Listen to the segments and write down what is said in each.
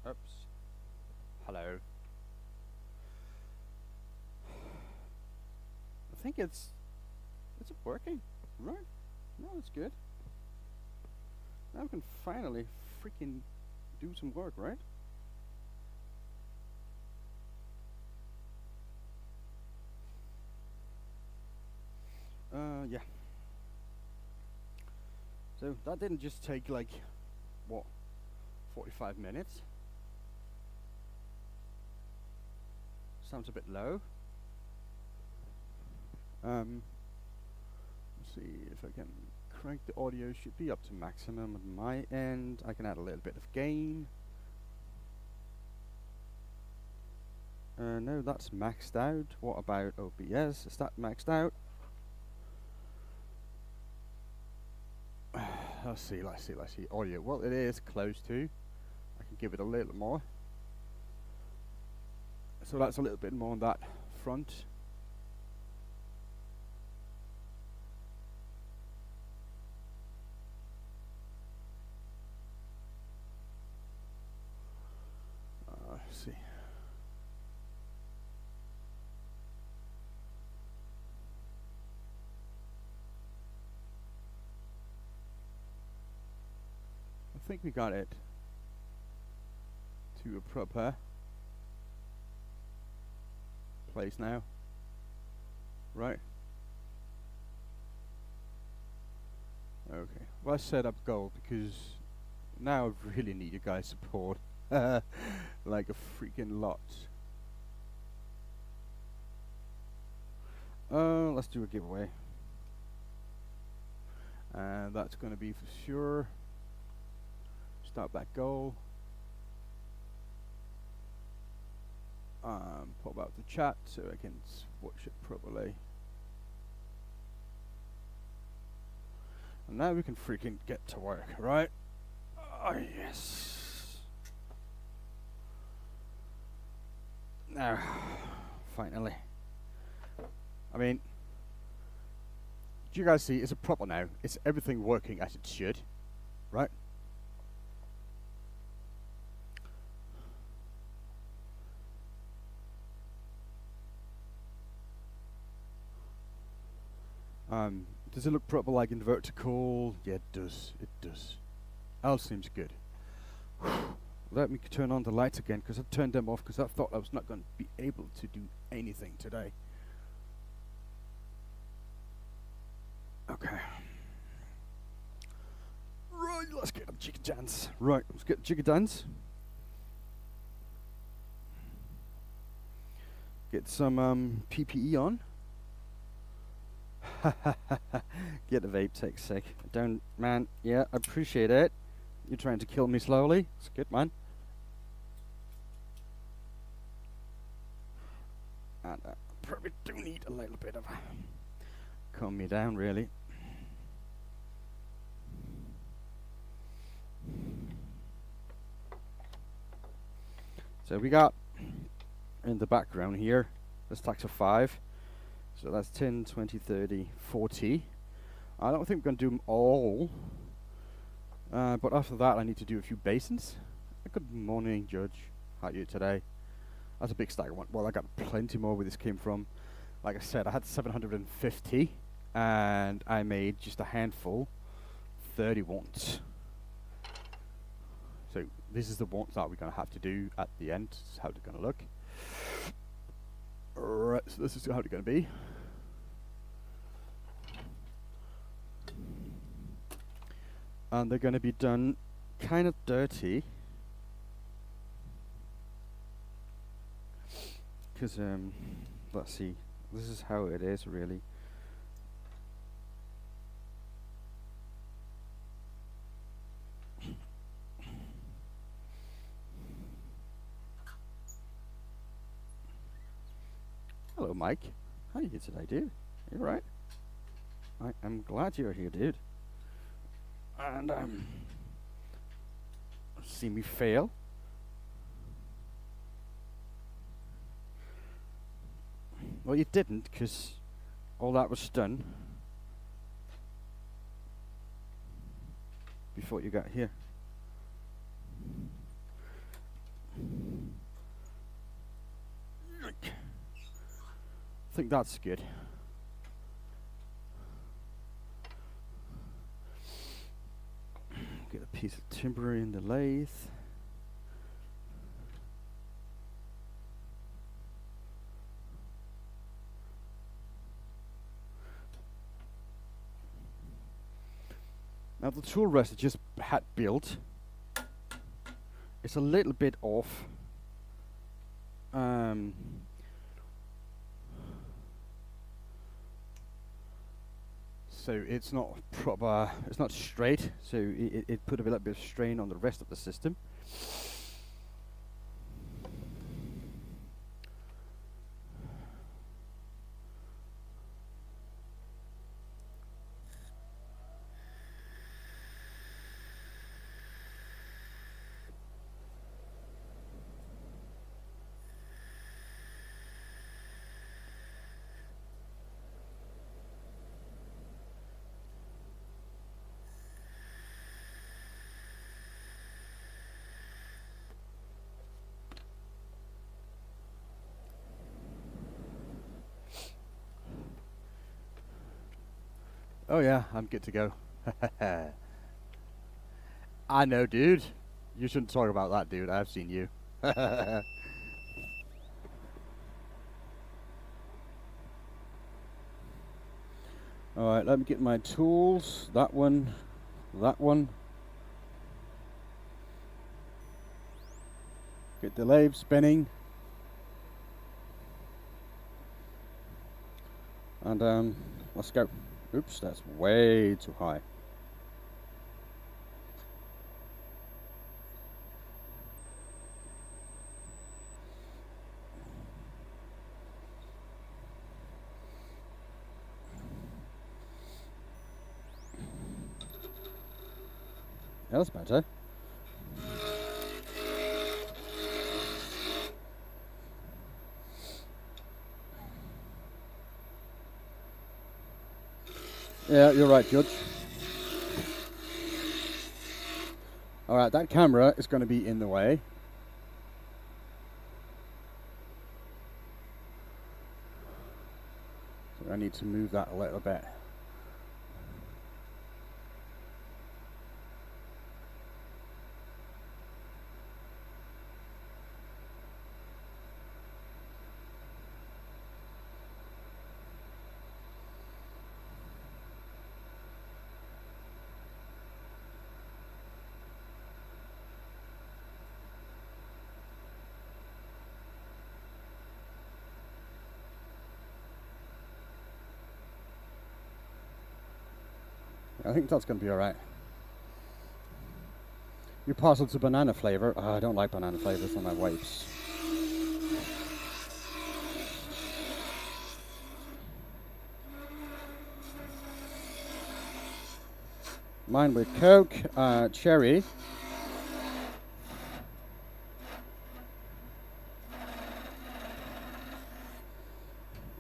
Oops. Hello. I think it's working, right? No, it's good. Now we can finally freaking do some work, right? Yeah. So that didn't just take like what, 45 minutes. Sounds a bit low. Let's see if I can crank the audio. Should be up to maximum on my end. I can add a little bit of gain. No, that's maxed out. What about OBS? Is that maxed out? Let's see. Audio. Well, it is close to. I can give it a little more. So that's a little bit more on that front. Let's see. I think we got it to a proper place now, right? Okay, well, I set up goal because now I really need you guys' support like a freaking lot. Let's do a giveaway, and that's going to be for sure. Start that goal. Pop out the chat so I can watch it properly. And now we can freaking get to work, right? Oh, yes. Now, finally. I mean, do you guys see? It's a proper now. It's everything working as it should, right? Does it look proper like in vertical? Yeah, it does. It does. All seems good. Let me turn on the lights again because I turned them off because I thought I was not going to be able to do anything today. Okay. Right, let's get a jiggy dance. Right, let's get a jiggy dance. Get some PPE on. Get the vape tech sick. Don't, man. Yeah, I appreciate it. You're trying to kill me slowly. It's good, man. And I probably do need a little bit of calm me down, really. So we got in the background here the stacks of 5. So that's 10, 20, 30, 40. I don't think we're going to do them all. But after that, I need to do a few basins. Good morning, Judge. How are you today? That's a big stack. Well, I got plenty more where this came from. Like I said, I had 750. And I made just a handful. 30 wants. So this is the wants that we're going to have to do at the end. This is how they're going to look. Alright, so this is how they're going to be. And they're going to be done kind of dirty. Because, let's see. This is how it is, really. Hello, Mike. How are you today, dude? You alright? I'm glad you're here, dude. And, see me fail. Well, you didn't, because all that was done before you got here. I think that's good. Get a piece of timber in the lathe. Now the tool rest I just had built, it's a little bit off. So it's not proper, it's not straight, so it put a little bit of strain on the rest of the system. Oh yeah, I'm good to go. I know, dude. You shouldn't talk about that, dude. I've seen you. Alright, let me get my tools. That one. That one. Get the lathe spinning. And let's go. Oops, that's way too high. Yeah, that's better. Yeah, you're right, Judge. Alright, that camera is going to be in the way. So I need to move that a little bit. I think that's going to be alright. You parcel to banana flavor. Oh, I don't like banana flavors on my wipes. Mine with Coke, cherry.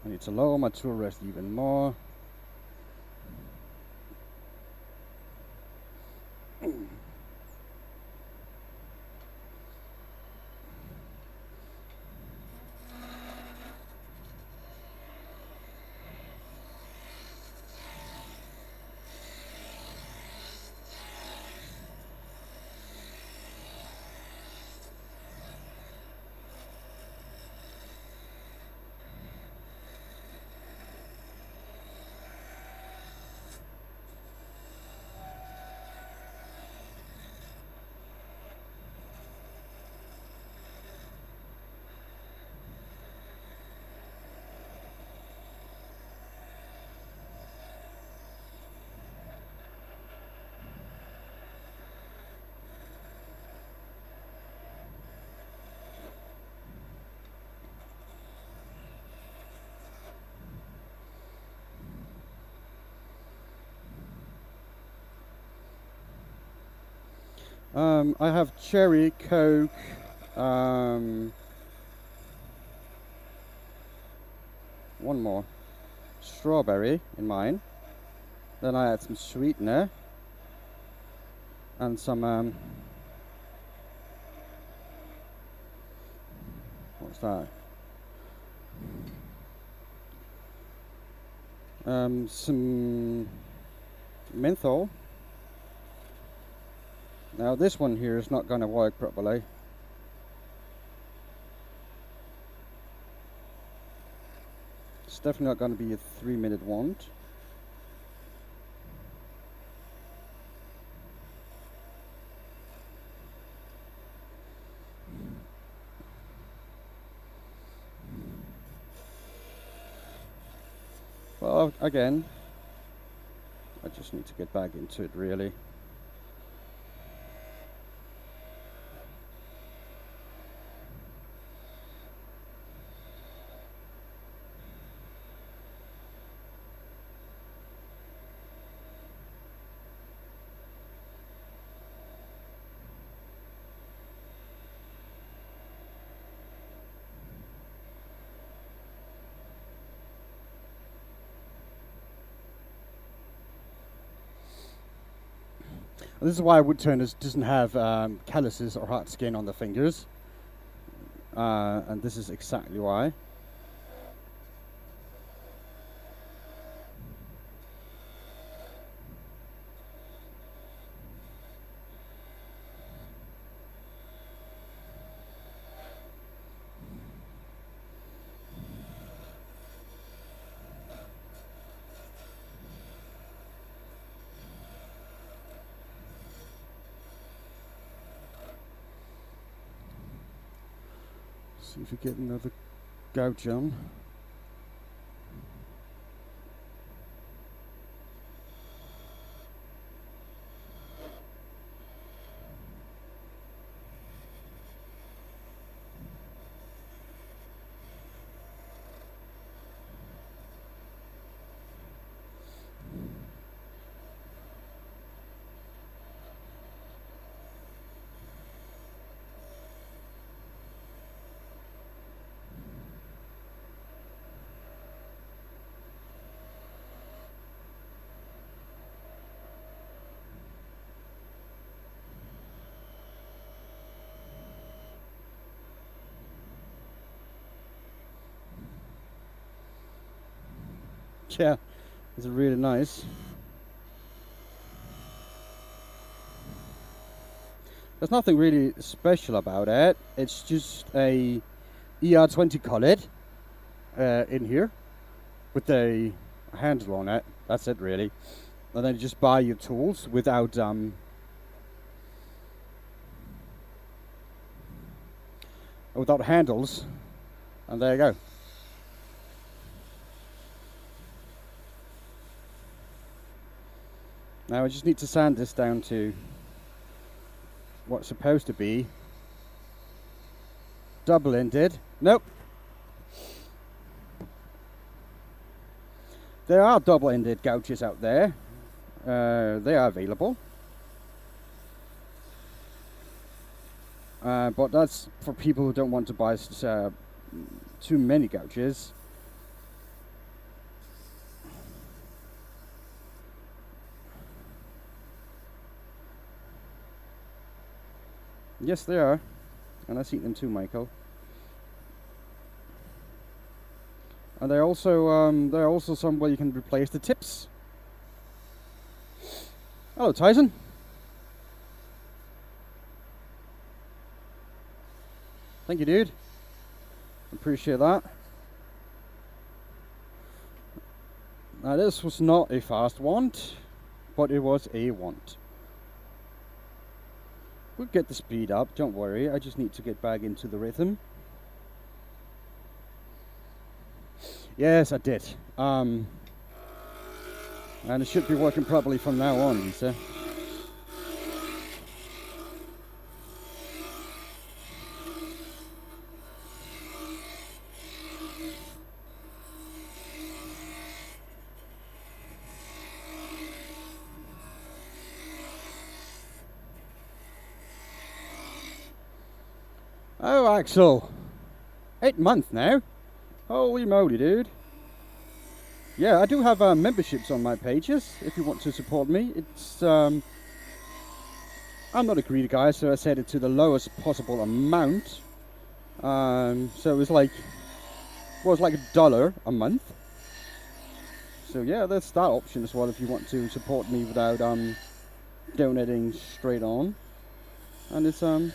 I need to lower my tool rest even more. I have cherry, Coke, one more, strawberry in mine. Then I add some sweetener and some What's that? Some menthol. Now this one here is not going to work properly. It's definitely not going to be a 3-minute want. Well, again, I just need to get back into it really. This is why Woodturners doesn't have calluses or hard skin on the fingers, and this is exactly why. See if we get another gouge on. Yeah, it's really nice. There's nothing really special about it. It's just a ER20 collet in here with a handle on it. That's it really. And then you just buy your tools without handles, and there you go. Now I just need to sand this down to what's supposed to be double-ended. Nope. There are double-ended gouges out there. They are available. But that's for people who don't want to buy too many gouges. Yes, they are, and I've seen them too, Michael. And there are also some where you can replace the tips. Hello, Tyson. Thank you, dude. Appreciate that. Now, this was not a fast want, but it was a want. We'll get the speed up, don't worry. I just need to get back into the rhythm. Yes, I did. And it should be working properly from now on, Lisa. Oh, Axel. 8 months now. Holy moly, dude. Yeah, I do have memberships on my pages if you want to support me. It's I'm not a greedy guy, so I set it to the lowest possible amount. So it was like $1 a month. So yeah, that's that option as well if you want to support me without donating straight on. And it's a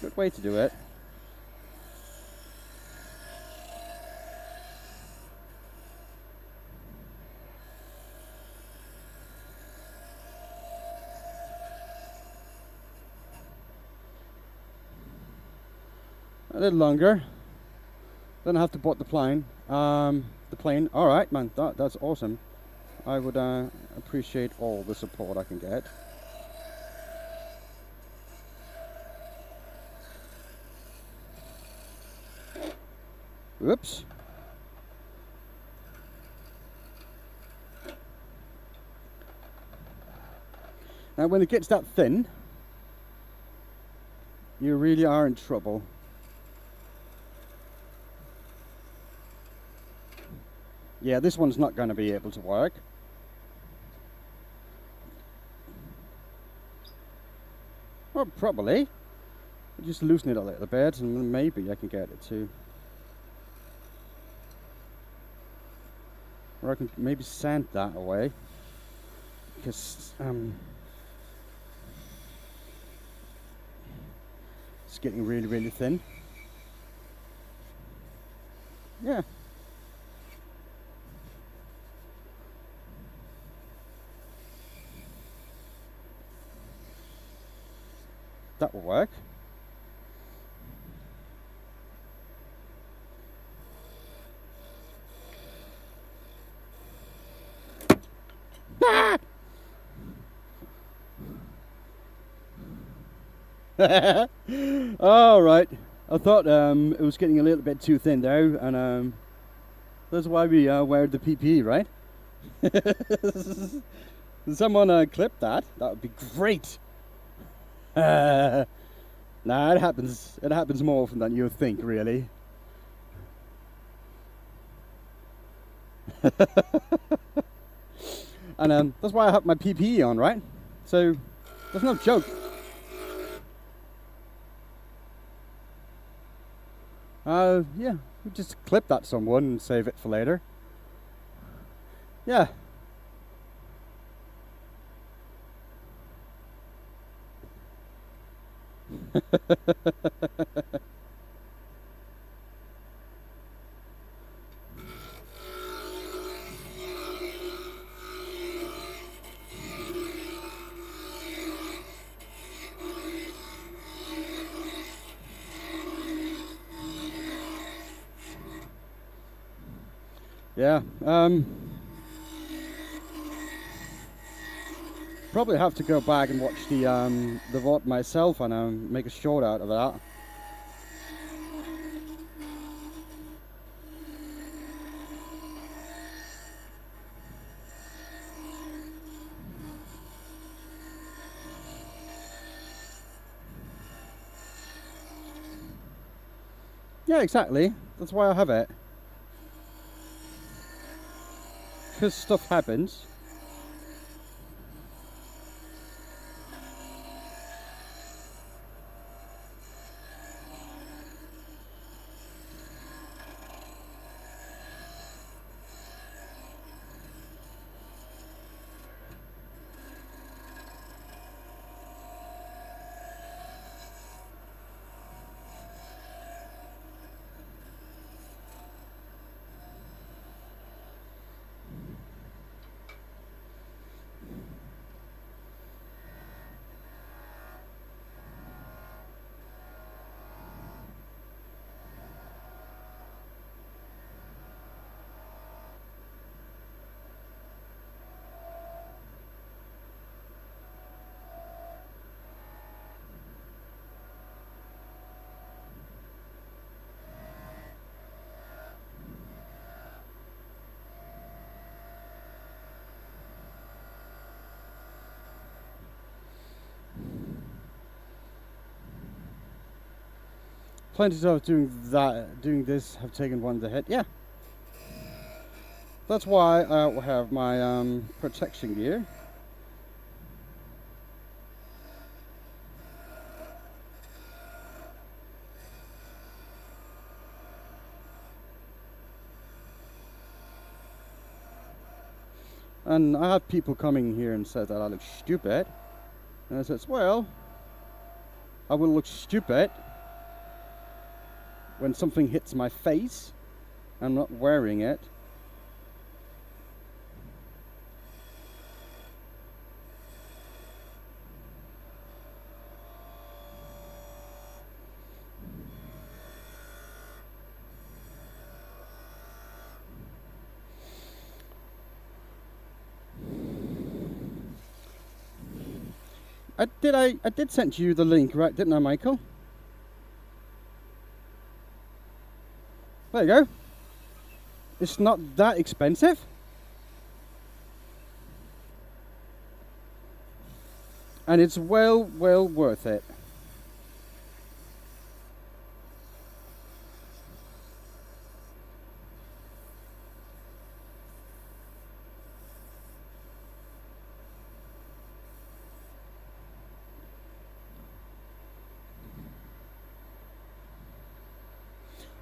good way to do it. A little longer. Then I have to board the plane. All right, man. That's awesome. I would appreciate all the support I can get. Whoops. Now, when it gets that thin, you really are in trouble. Yeah, this one's not going to be able to work. Well, probably. Just loosen it a little bit and maybe I can get it to. Or I can maybe sand that away. Because it's getting really, really thin. Yeah. That will work. All right. I thought it was getting a little bit too thin there, and that's why we wear the PPE, right? Someone clip that. That would be great. Nah, it happens. It happens more often than you think, really. And that's why I have my PPE on, right? So that's no joke. Yeah, we just clip that someone and save it for later. Yeah. Yeah. Probably have to go back and watch the VOD myself and make a short out of that. Yeah, exactly. That's why I have it. Because stuff happens. Plenty of doing this have taken one to the head. Yeah. That's why I have my protection gear. And I have people coming here and said that I look stupid. And I says, well, I will look stupid when something hits my face. I'm not wearing it. I did send you the link, right? Didn't I, Michael? There you go. It's not that expensive. And it's well worth it.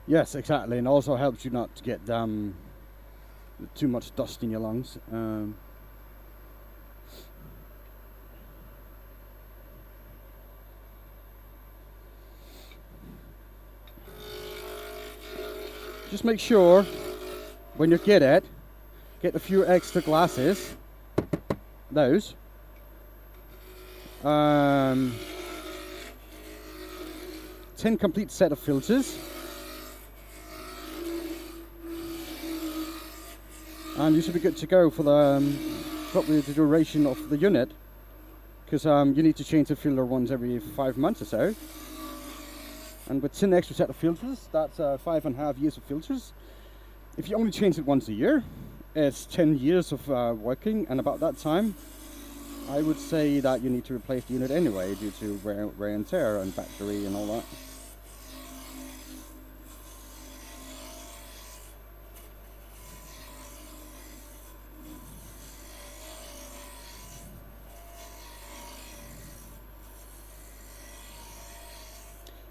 Yes, exactly, and also helps you not to get too much dust in your lungs. Just make sure when you get it, get a few extra glasses. Those. 10 complete set of filters. And you should be good to go for the probably the duration of the unit, because you need to change the filter once every 5 months or so. And with 10 extra set of filters, that's 5.5 years of filters. If you only change it once a year, it's 10 years of working, and about that time, I would say that you need to replace the unit anyway due to wear and tear and battery and all that.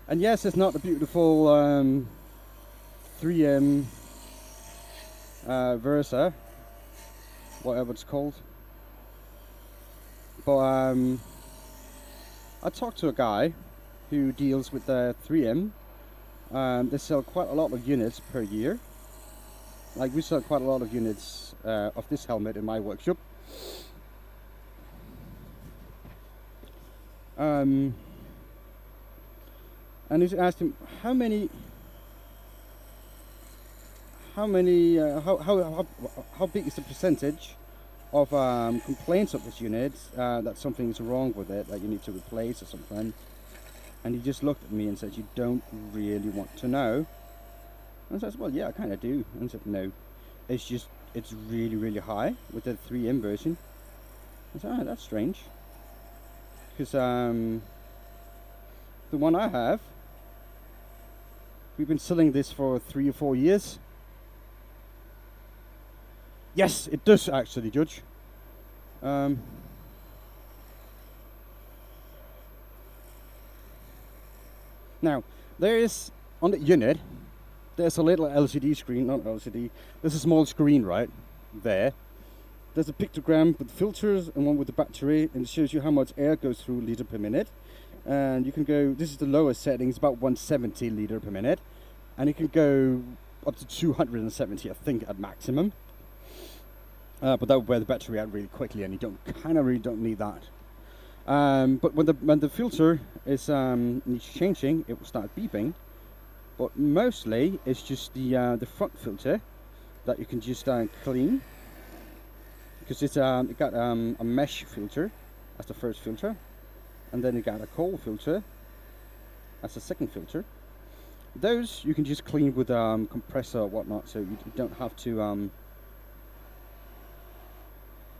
And yes, it's not a beautiful 3M Versa, whatever it's called. But I talked to a guy who deals with 3M. They sell quite a lot of units per year. Like, we sell quite a lot of units of this helmet in my workshop. And he asked him how big is the percentage of complaints of this unit that something's wrong with it, that you need to replace or something. And he just looked at me and said, "You don't really want to know." And I said, "Well, yeah, I kind of do." And I said, "No, it's really high with the 3M version." I said, "Oh, that's strange, because the one I have, we've been selling this for 3 or 4 years." Yes, it does actually, Judge. Now, there is, on the unit, there's a little LCD screen, not LCD, there's a small screen right there. There's a pictogram with filters and one with the battery, and it shows you how much air goes through liter per minute. And you can go, this is the lowest setting, it's about 170 liter per minute. And you can go up to 270, I think, at maximum. But that would wear the battery out really quickly, and you really don't need that. But when the filter is needs changing, it will start beeping. But mostly it's just the front filter that you can just clean, because it got a mesh filter as the first filter, and then you got a cold filter as the second filter. Those you can just clean with compressor or whatnot, so you don't have to.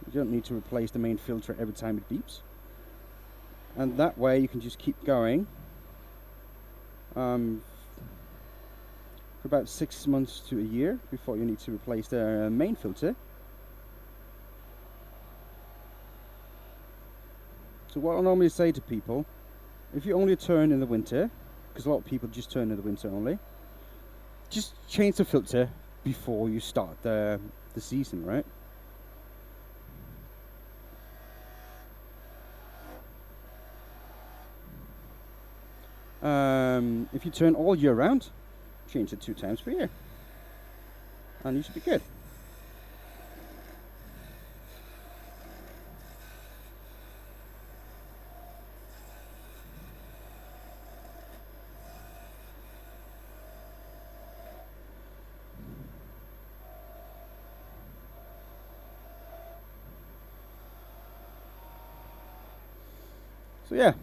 You don't need to replace the main filter every time it beeps. And that way you can just keep going for about 6 months to a year before you need to replace the main filter. So what I normally say to people, if you only turn in the winter, because a lot of people just turn in the winter only, just change the filter before you start the season, right? If you turn all year round, change it 2 times per year, and you should be good. So yeah,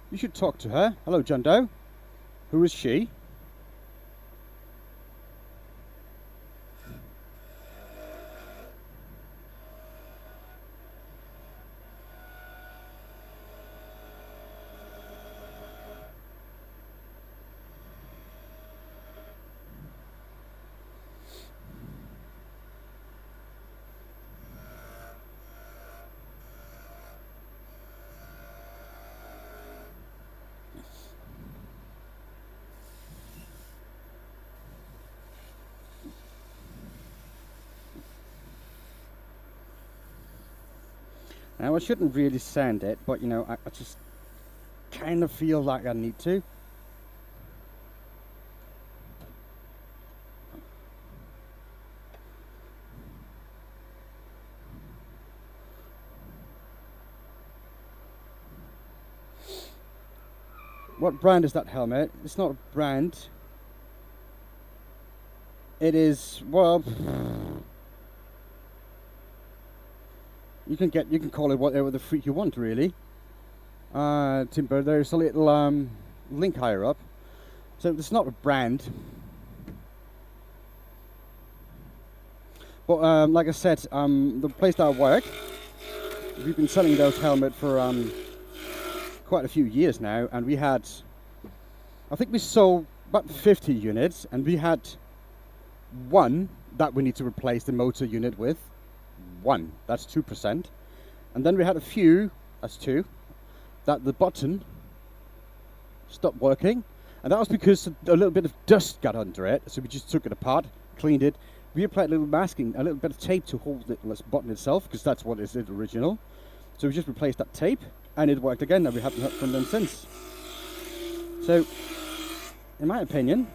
you should talk to her. Hello, John Doe. Who is she? Now, I shouldn't really sand it, but you know, I just kind of feel like I need to. What brand is that helmet? It's not a brand. It is, well, you can call it whatever the freak you want, really. Timber, there's a little link higher up. So it's not a brand. But like I said, the place that I work, we've been selling those helmets for quite a few years now, and we had, I think we sold about 50 units, and we had one that we need to replace the motor unit with. One, that's 2%. And then we had a few, that's 2, that the button stopped working, and that was because a little bit of dust got under it. So we just took it apart, cleaned it, we applied a little masking, a little bit of tape to hold it, this button itself, because that's what is it original. So we just replaced that tape, and it worked again, and we haven't heard from them since. So, in my opinion,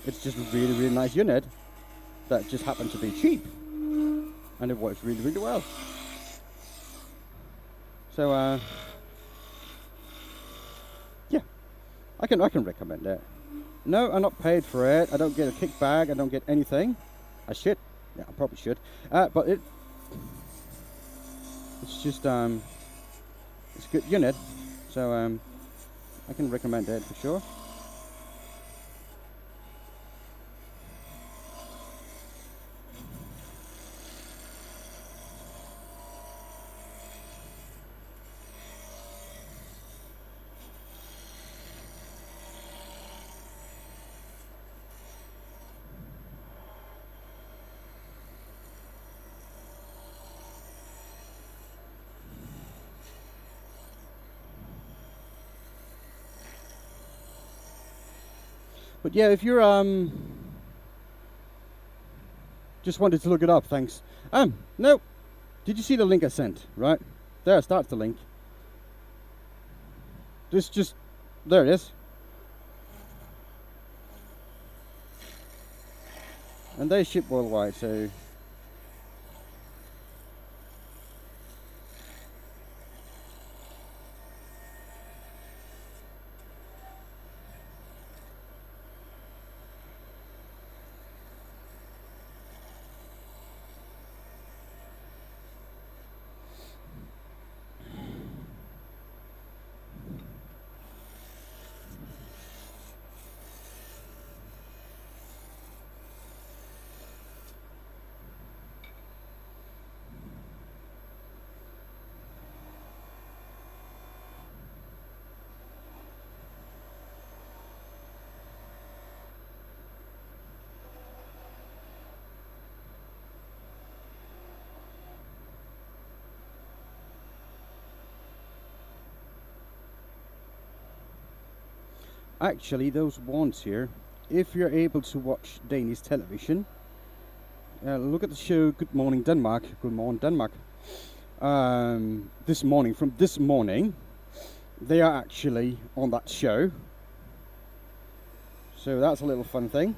it's just a really, really nice unit that just happened to be cheap, and it works really, really well. So, yeah, I can recommend it. No, I'm not paid for it. I don't get a kickback. I don't get anything. I should. Yeah, I probably should. But it's just it's a good unit. So I can recommend it for sure. But yeah, if you're just wanted to look it up, thanks. No. Did you see the link I sent? Right? There starts the link. There it is. And they ship worldwide, so actually those ones here, if you're able to watch Danish television, look at the show Good Morning Denmark. Good Morning Denmark. this morning, they are actually on that show. So that's a little fun thing.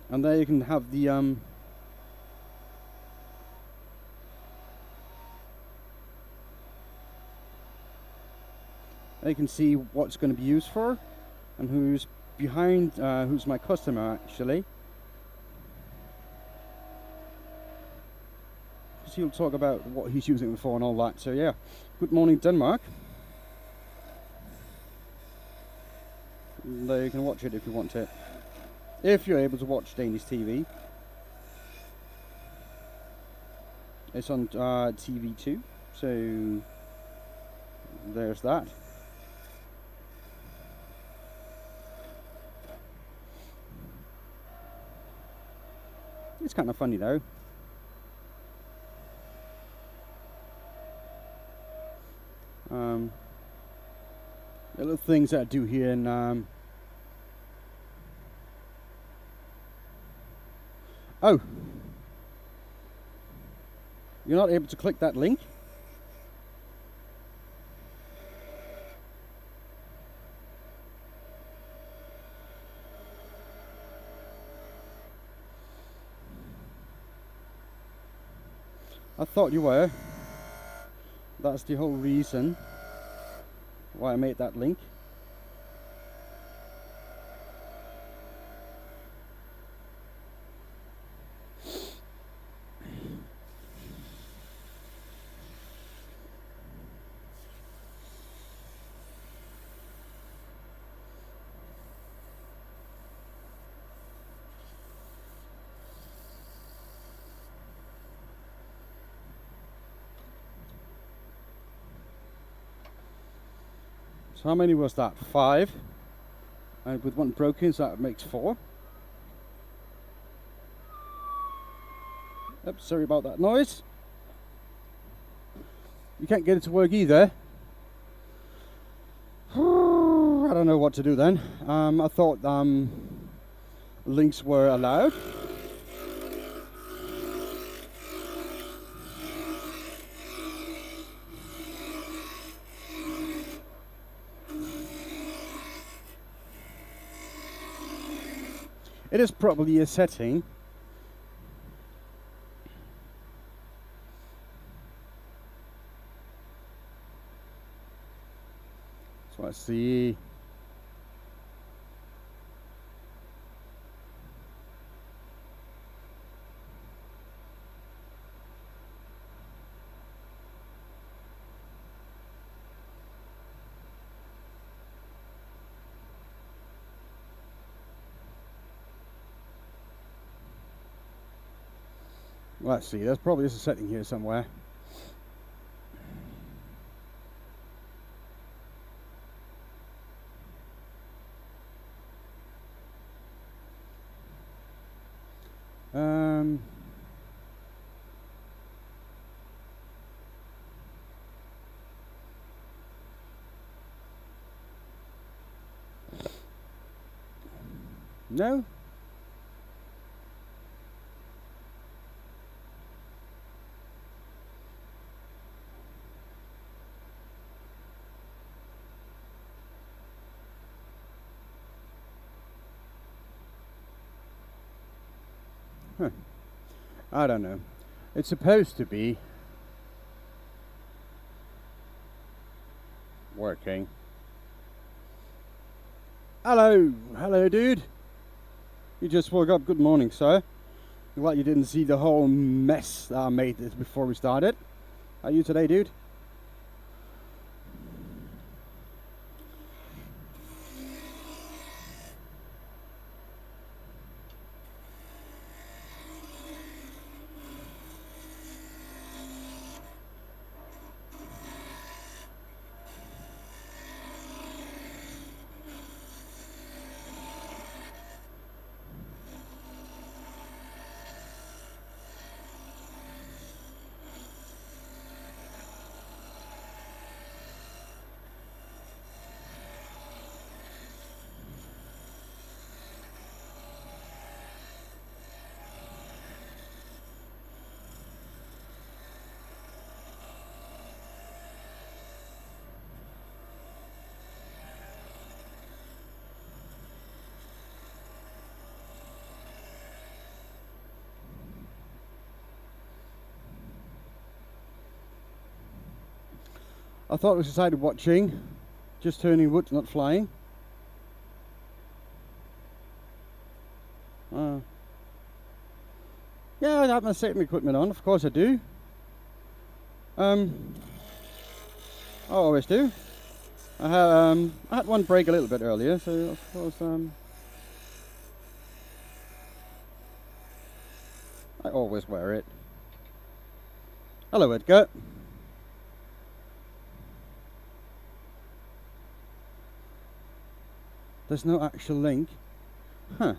And there you can have the you can see what's going to be used for and who's behind, who's my customer actually. Because he'll talk about what he's using it for and all that. So yeah, good morning Denmark. And there you can watch it if you want it. If you're able to watch Danish TV. It's on TV2, so there's that. It's kind of funny though. The little things that I do here in oh, you're not able to click that link? I thought you were. That's the whole reason why I made that link. So how many was that? 5. And with one broken, so that makes 4. Oops, sorry about that noise. You can't get it to work either. I don't know what to do then. I thought links were allowed. It is probably a setting. So let's see. Let's see, there's probably just a setting here somewhere. No? Huh. I don't know. It's supposed to be working. Hello, dude. You just woke up. Good morning, sir. Glad you didn't see the whole mess that I made this before we started. How are you today, dude? I thought it was decided watching, just turning wood, not flying. Yeah, I have my safety equipment on, of course I do. I always do. I had one break a little bit earlier, so of course I always wear it. Hello, Edgar. There's no actual link. Huh.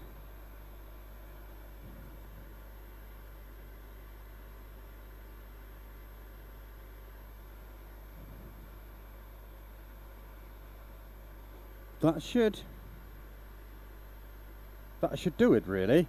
That should do it, really.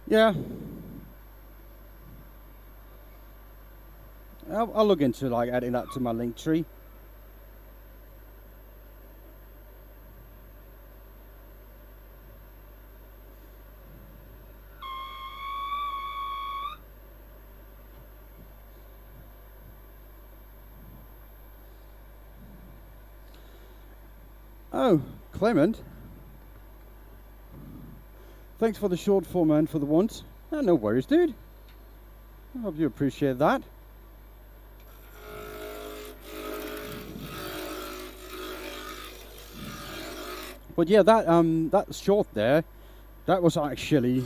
Yeah. I'll look into like adding that to my link tree. Oh, Clement. Thanks for the short form and for the once. Oh, no worries, dude. I hope you appreciate that. But yeah, that short there, that was actually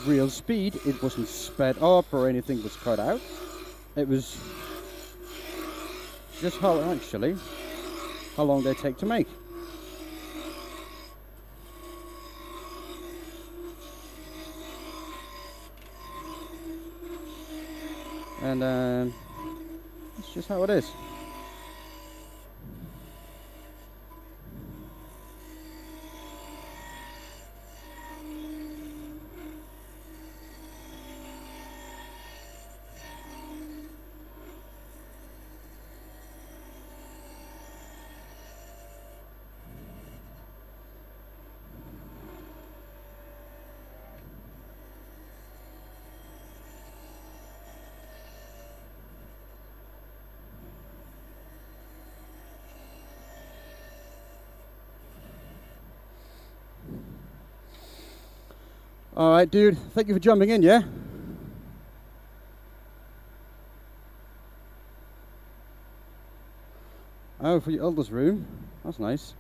real speed. It wasn't sped up or anything was cut out. It was just how long they take to make. And it's just how it is. All right, dude. Thank you for jumping in, yeah? Oh, for your elders' room. That's nice.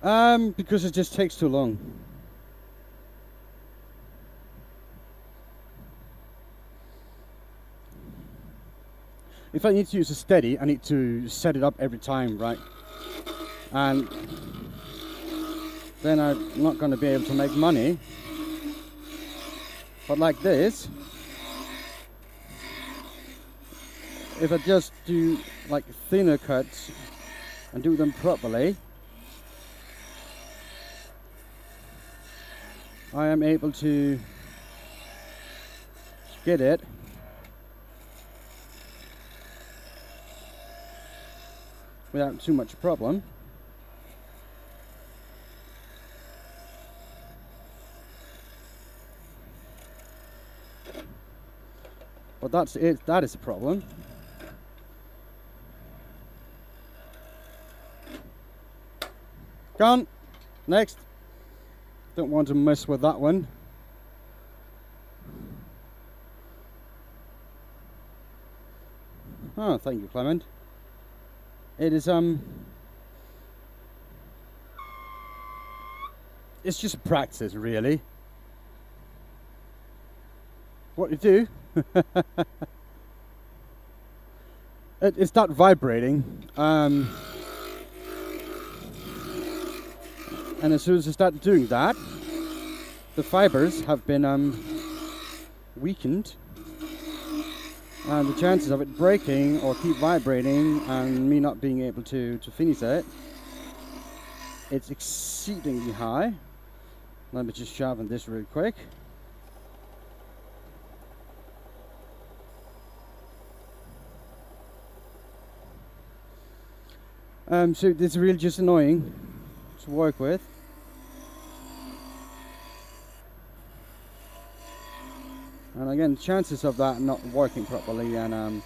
Because it just takes too long. If I need to use a steady, I need to set it up every time, right? And then I'm not going to be able to make money. But like this, if I just do like thinner cuts and do them properly, I am able to get it without too much problem. But that is a problem. Gone. Next. Don't want to mess with that one. Oh, thank you, Clement. It is it's just practice, really. What you do, it starts vibrating, and as soon as I start doing that, the fibers have been weakened, and the chances of it breaking or keep vibrating and me not being able to finish it, it's exceedingly high. Let me just sharpen this real quick. So this is really just annoying to work with. And again, chances of that not working properly and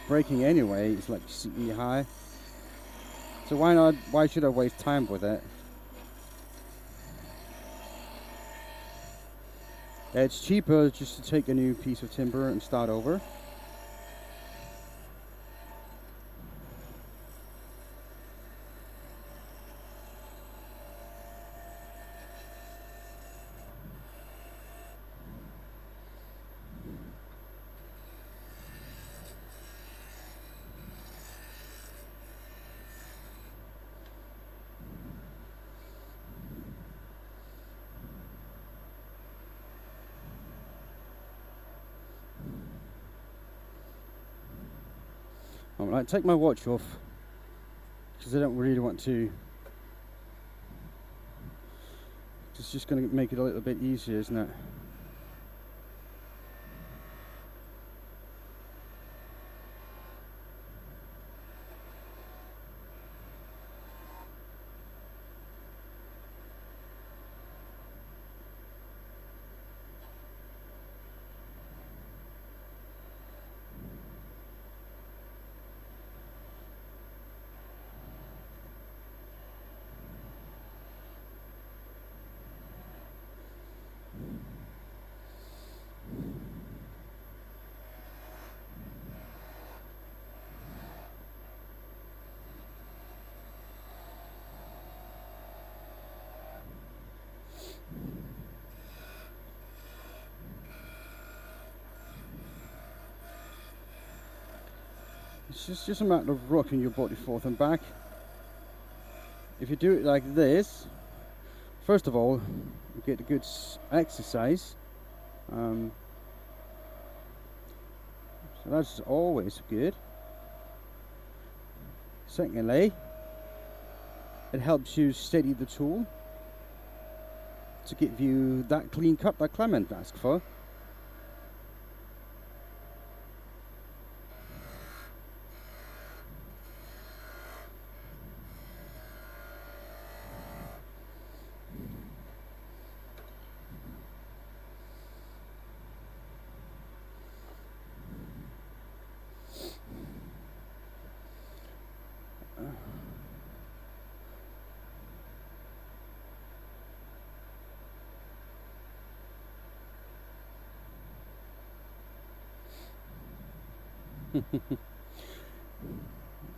breaking anyway is like exceedingly high. So why should I waste time with it? It's cheaper just to take a new piece of timber and start over. Alright, take my watch off because I don't really want to. It's just going to make it a little bit easier, isn't it? It's just a matter of rocking your body forth and back. If you do it like this, first of all, you get a good exercise. So that's always good. Secondly, it helps you steady the tool to give you that clean cut that Clement asked for.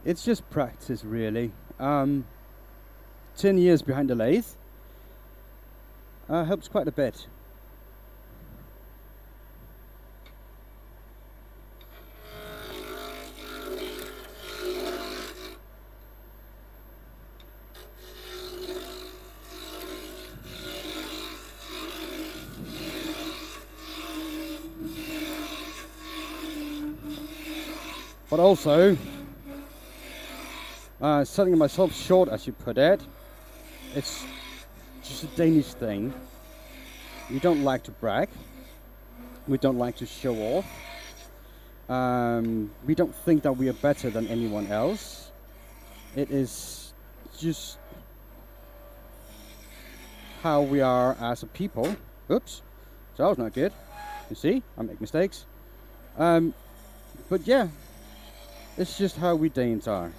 It's just practice, really. 10 years behind the lathe helps quite a bit. But also, selling myself short, as you put it, it's just a Danish thing. We don't like to brag. We don't like to show off. We don't think that we are better than anyone else. It is just how we are as a people. Oops, so that was not good. You see, I make mistakes. But yeah, it's just how we Danes are.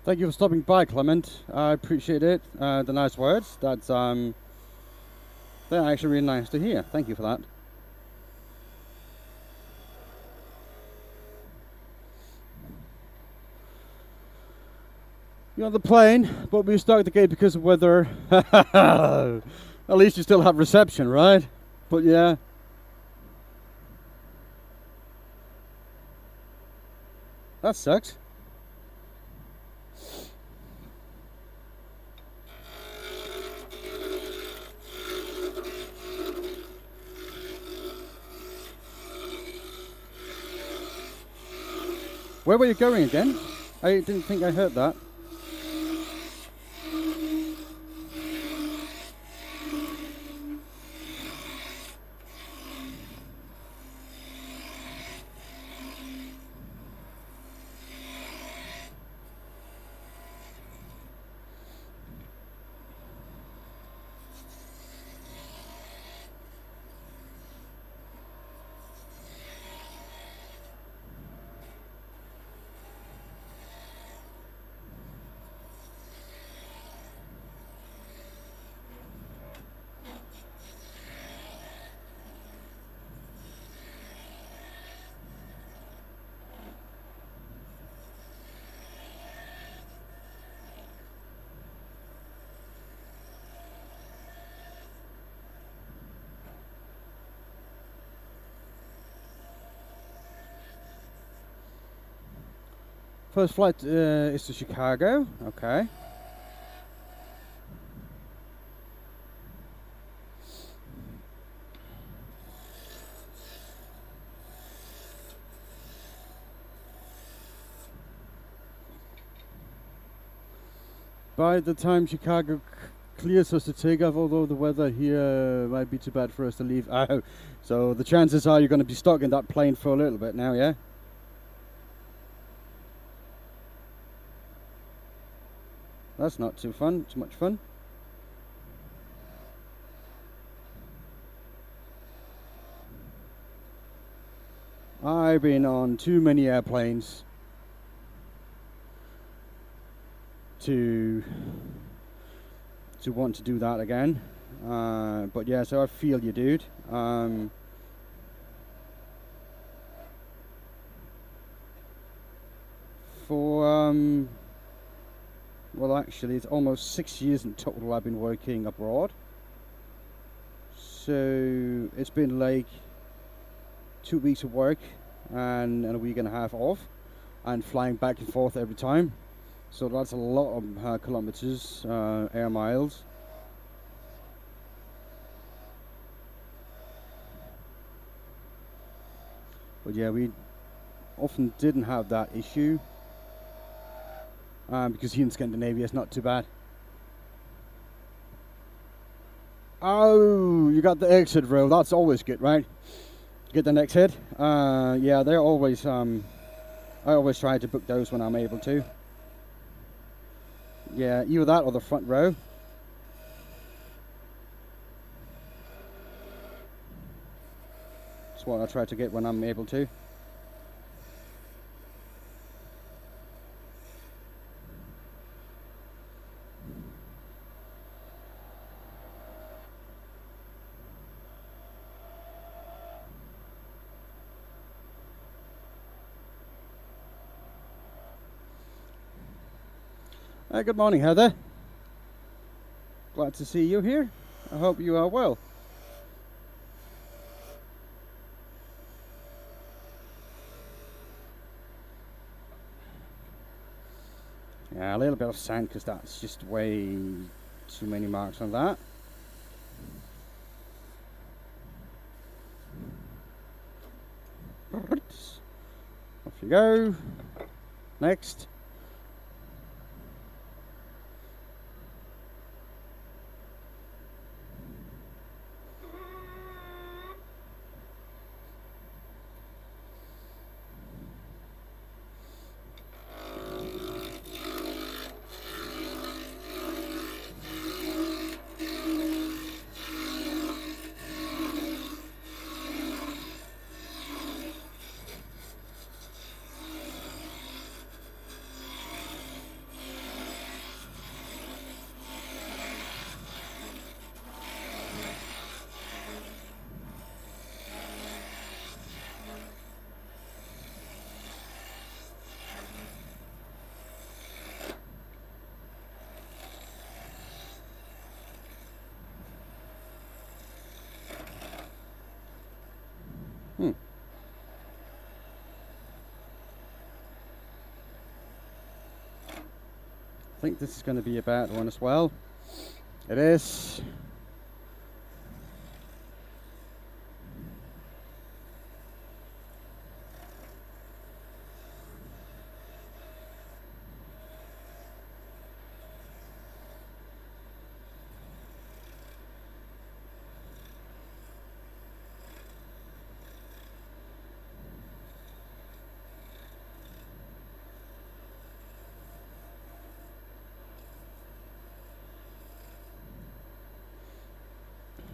Thank you for stopping by, Clement. I appreciate it. The nice words. They're actually really nice to hear. Thank you for that. You're on the plane, but we stuck the gate because of weather. At least you still have reception, right? But yeah. That sucks. Where were you going again? I didn't think I heard that. First flight is to Chicago. Okay. by the time Chicago clears us to take off, although the weather here might be too bad for us to leave out. So the chances are you're going to be stuck in that plane for a little bit now, yeah? That's not too much fun. I've been on too many airplanes to want to do that again. But yeah, so I feel you, dude. Well, actually, it's almost 6 years in total I've been working abroad. So it's been like 2 weeks of work and a week and a half off, and flying back and forth every time. So that's a lot of kilometers, air miles. But yeah, we often didn't have that issue. Because here in Scandinavia it's not too bad. Oh, you got the exit row. That's always good, right? Get the next hit. Yeah, they're always. I always try to book those when I'm able to. Yeah, either that or the front row. That's what I try to get when I'm able to. Good morning, Heather. Glad to see you here. I hope you are well. Yeah, a little bit of sand because that's just way too many marks on that. Off you go. Next. I think this is going to be a bad one as well. It is.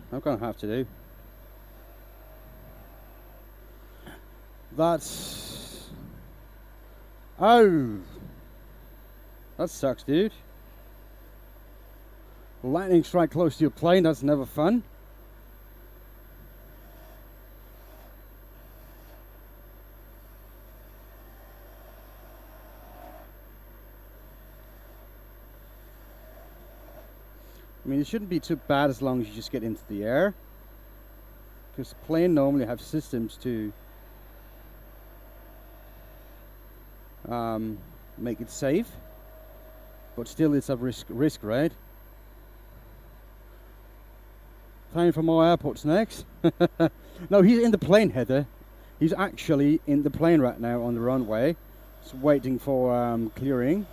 I'm going to have to do. That's... Oh! That sucks, dude. Lightning strike close to your plane, that's never fun. I mean, it shouldn't be too bad as long as you just get into the air, because the plane normally have systems to make it safe, but still it's a risk, right? Time for more airports next. No, he's in the plane, Heather. He's actually in the plane right now on the runway. He's waiting for clearing.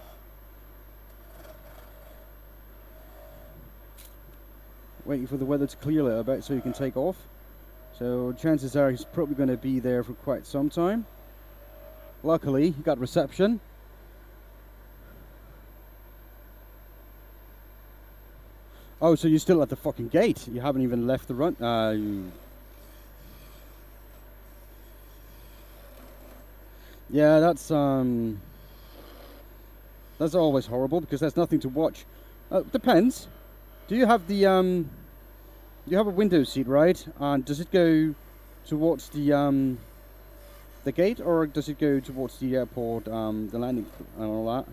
waiting for the weather to clear a little bit so you can take off. So chances are he's probably going to be there for quite some time. Luckily, he got reception. Oh, so you're still at the fucking gate. You haven't even left the run. Yeah, that's always horrible because there's nothing to watch. Depends. Do you have the you have a window seat, right? And does it go towards the gate, or does it go towards the airport, the landing and all that?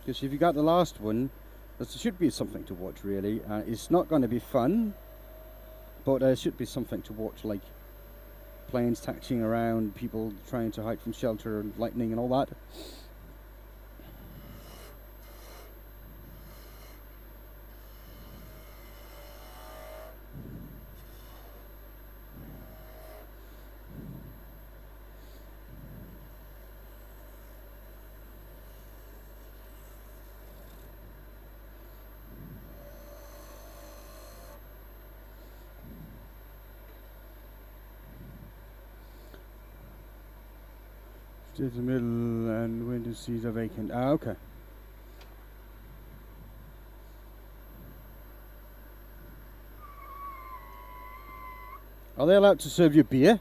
Because if you got the last one, there should be something to watch, really. It's not going to be fun, but there should be something to watch, like planes taxiing around, people trying to hide from shelter, and lightning and all that. To the middle and window seats are vacant. Okay. Are they allowed to serve you beer?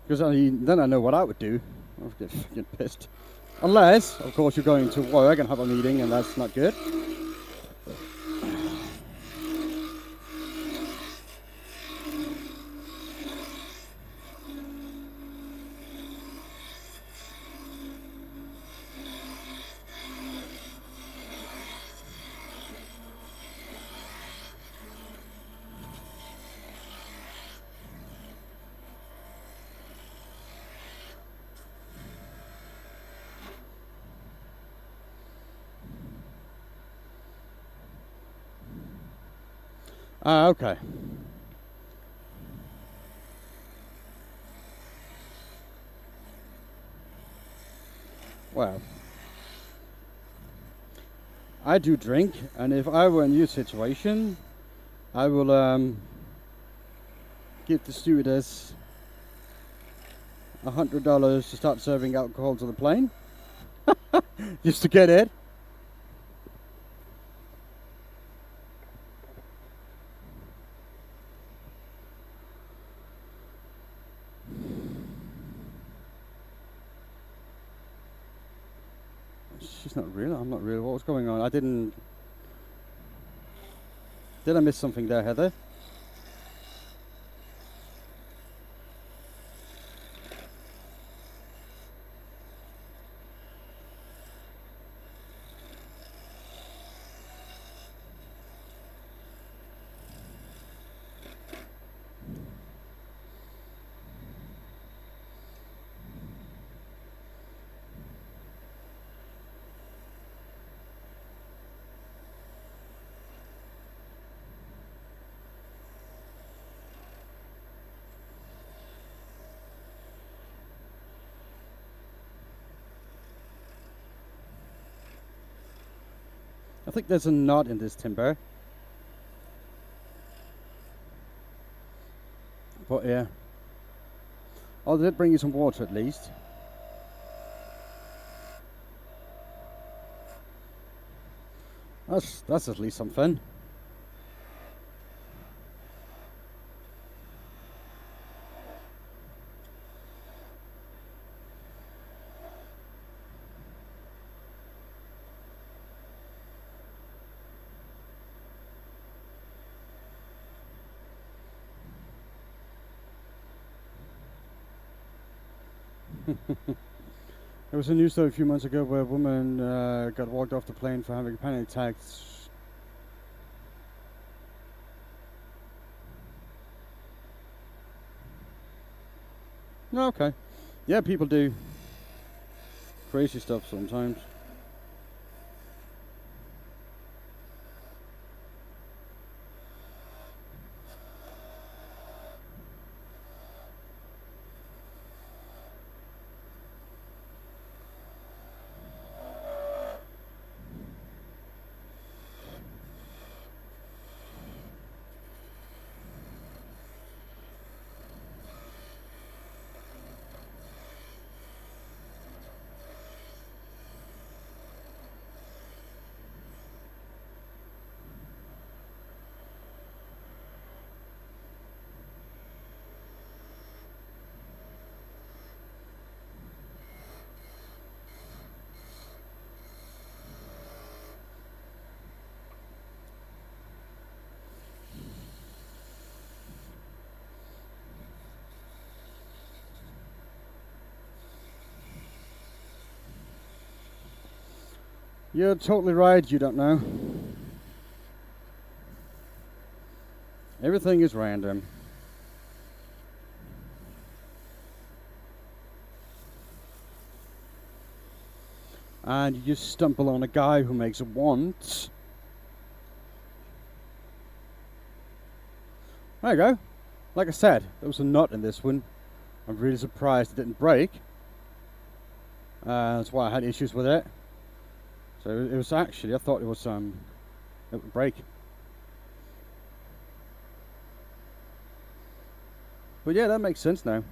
Because then I know what I would do. I'd get fucking pissed. Unless, of course, you're going to work and have a meeting, and that's not good. Okay. Well, I do drink, and if I were in your situation, I will give the stewardess $100 to start serving alcohol to the plane, just to get it. She's not real. I'm not real. What was going on? Did I miss something there, Heather? I think there's a knot in this timber. But yeah. Oh, they did bring you some water at least. That's at least something. There was a news story a few months ago where a woman got walked off the plane for having a panic attack. Okay. Yeah, people do crazy stuff sometimes. You're totally right, you don't know. Everything is random. And you just stumble on a guy who makes a want. There you go. Like I said, there was a nut in this one. I'm really surprised it didn't break. That's why I had issues with it. So it was actually, I thought it was it would break. But yeah, that makes sense now.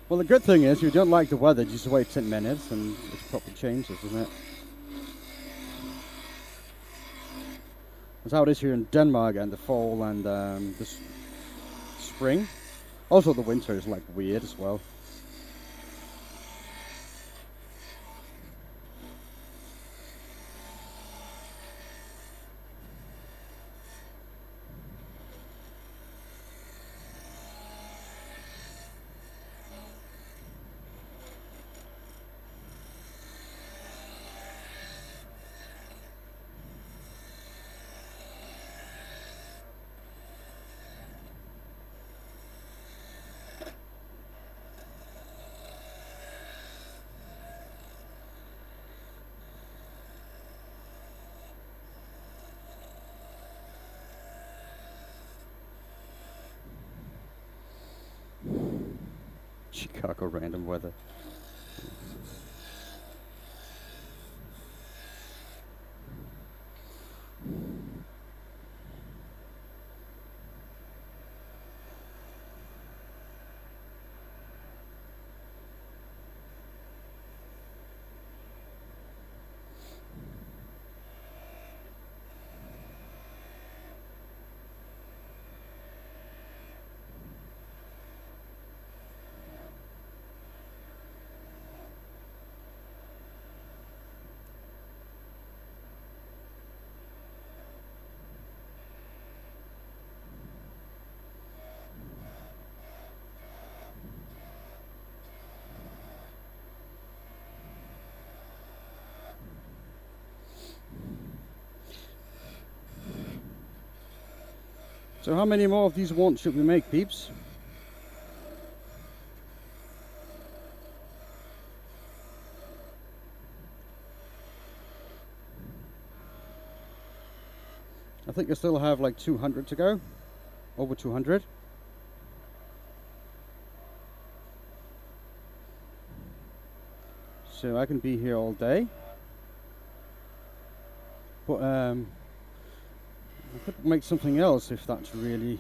Well, the good thing is, if you don't like the weather, just wait 10 minutes and it probably changes, isn't it? That's how it is here in Denmark and the fall and the spring. Also, the winter is like weird as well. Chicago random weather. So how many more of these wants should we make, peeps? I think I still have like 200 to go. Over 200. So I can be here all day. But I could make something else if that's really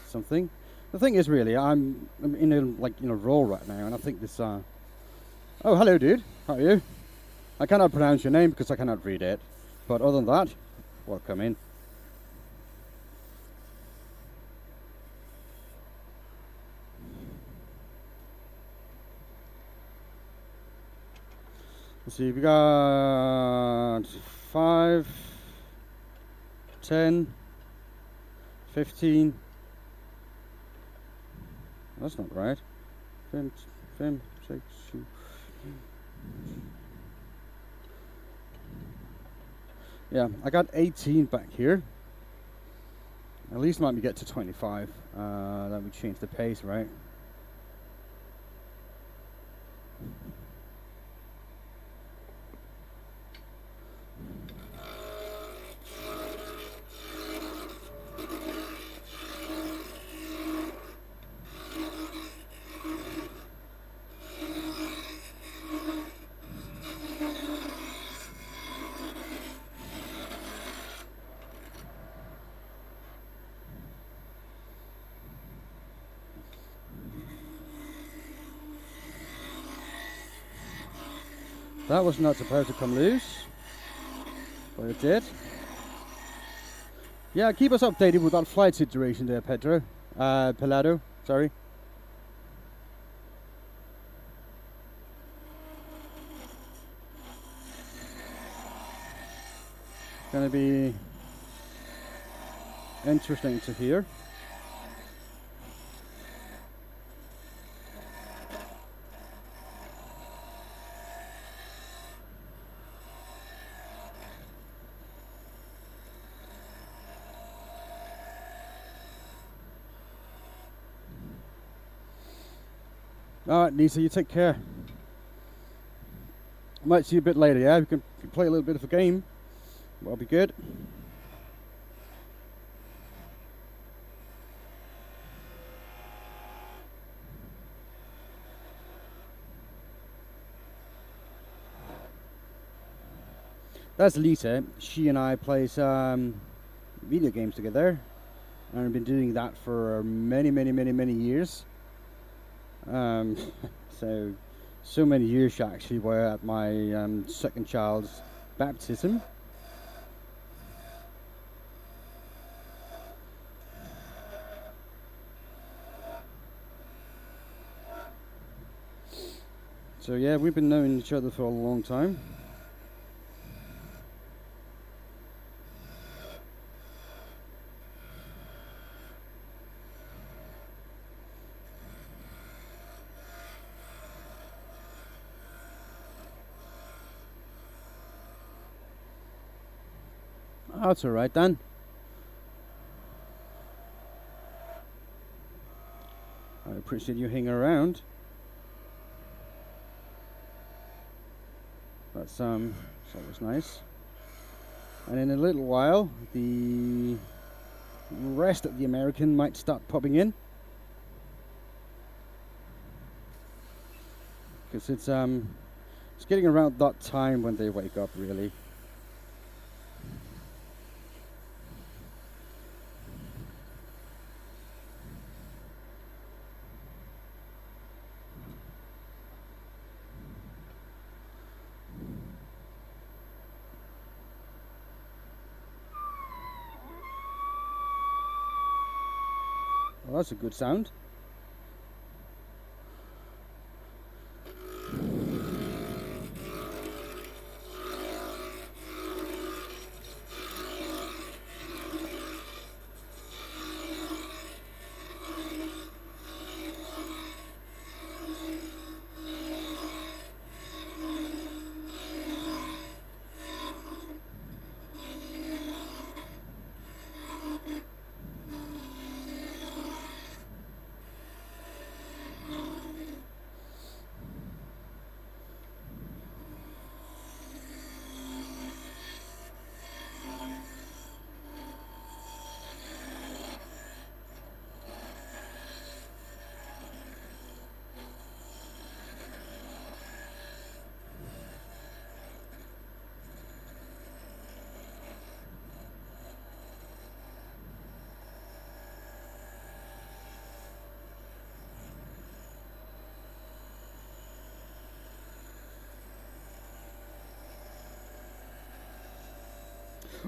something. The thing is, really, I'm in a role right now, and I think this. Oh, hello, dude. How are you? I cannot pronounce your name because I cannot read it. But other than that, welcome in. Let's see, we got 5, 10, 15. That's not right. 5, 6, 2. Yeah, I got 18 back here. At least let me get to 25. Then we change the pace, right? That was not supposed to come loose, but it did. Yeah, keep us updated with that flight situation there, Pelado, sorry. Gonna be interesting to hear. Alright, Nisa, you take care. Might see you a bit later, yeah? We can play a little bit of a game. That'll be good. That's Lisa. She and I play some video games together. And I've been doing that for many years. So many years she actually were at my second child's baptism. So yeah, we've been knowing each other for a long time. That's alright then. I appreciate you hanging around. That was nice. And in a little while, the rest of the American might start popping in, because it's getting around that time when they wake up, really. Well, that's a good sound.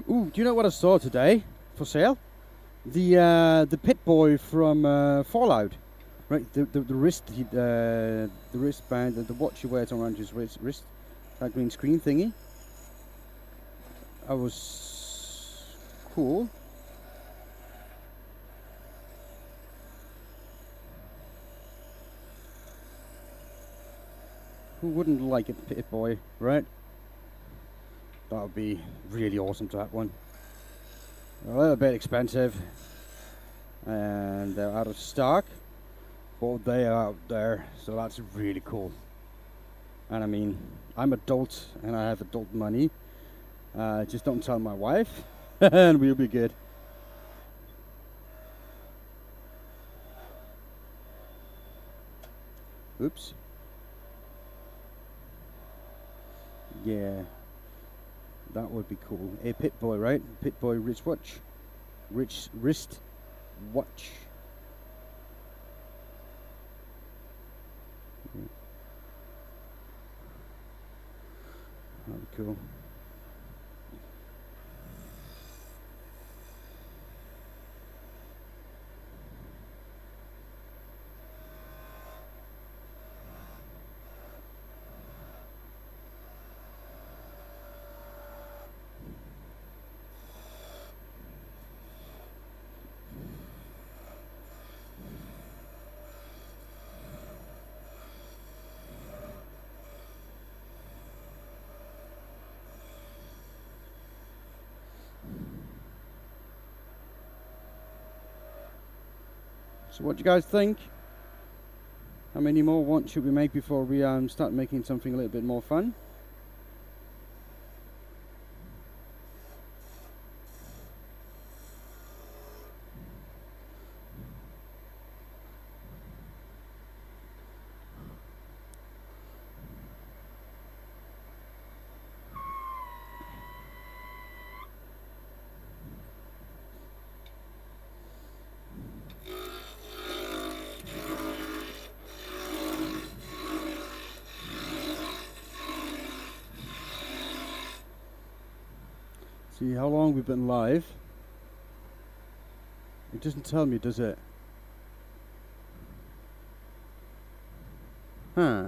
Ooh, do you know what I saw today for sale? The Pit Boy from Fallout, right? The wristband, the watch you wear around his wrist, that green screen thingy. That was cool. Who wouldn't like a Pit Boy, right? That would be really awesome to have one. A little bit expensive, and they're out of stock, but they are out there, so that's really cool. And I mean, I'm adult and I have adult money. Just don't tell my wife, and we'll be good. Oops. Yeah. That would be cool. A Pit Boy, right? Pit Boy wrist watch. Wrist watch. That'd be cool. So what do you guys think? How many more ones should we make before we start making something a little bit more fun? See how long we've been live. It doesn't tell me, does it? Huh.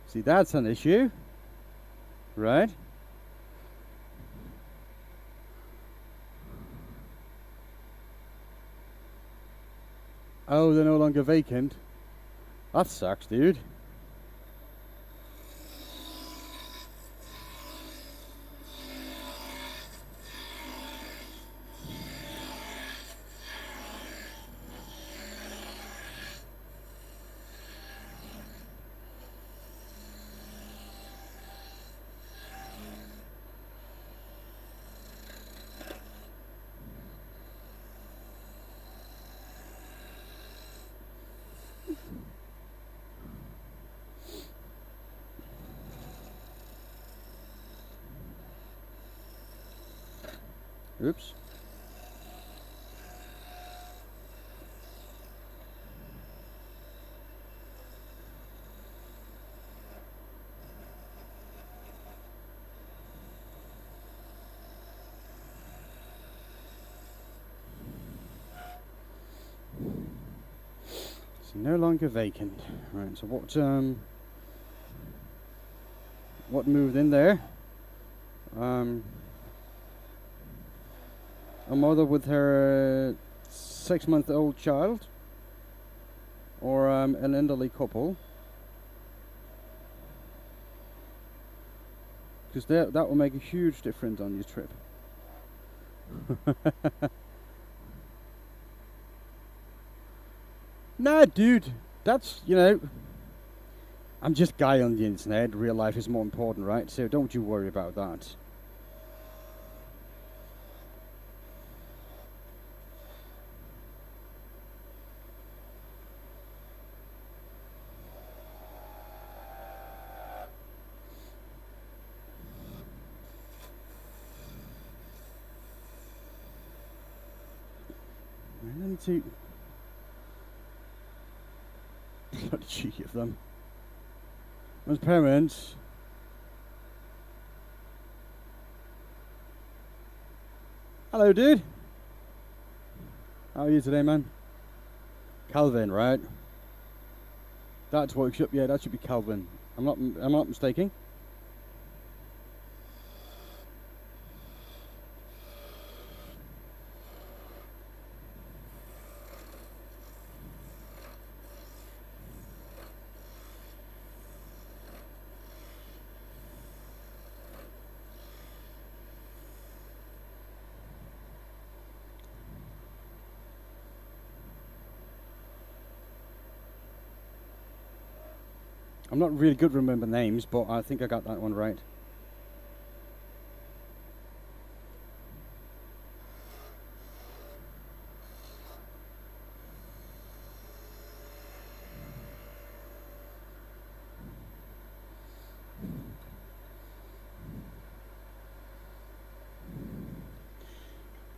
See, that's an issue, right? Oh, they're no longer vacant. That sucks, dude. Oops. It's no longer vacant. Right, so what moved in there? A mother with her 6-month-old child, or an elderly couple, because that will make a huge difference on your trip. Nah, dude, that's, I'm just guy on the internet. Real life is more important, right? So don't you worry about that. I need to... Bloody cheeky of them. As parents... Hello, dude. How are you today, man? Calvin, right? That's workshop. Yeah, that should be Calvin. I'm not mistaken. I'm not really good to remember names, but I think I got that one right.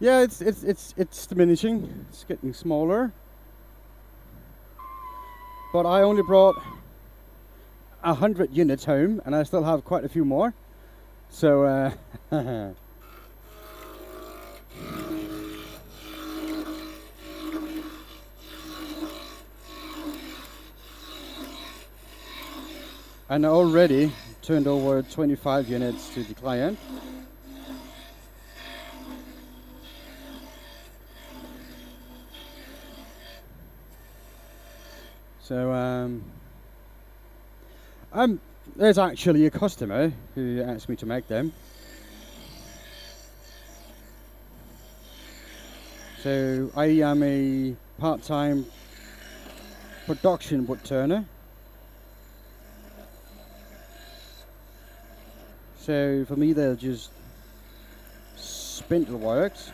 Yeah, it's diminishing. It's getting smaller. But I only brought 100 units home, and I still have quite a few more. So, and I already turned over 25 units to the client. So, there's actually a customer who asked me to make them. So I am a part-time production wood turner. So for me, they're just spindle works.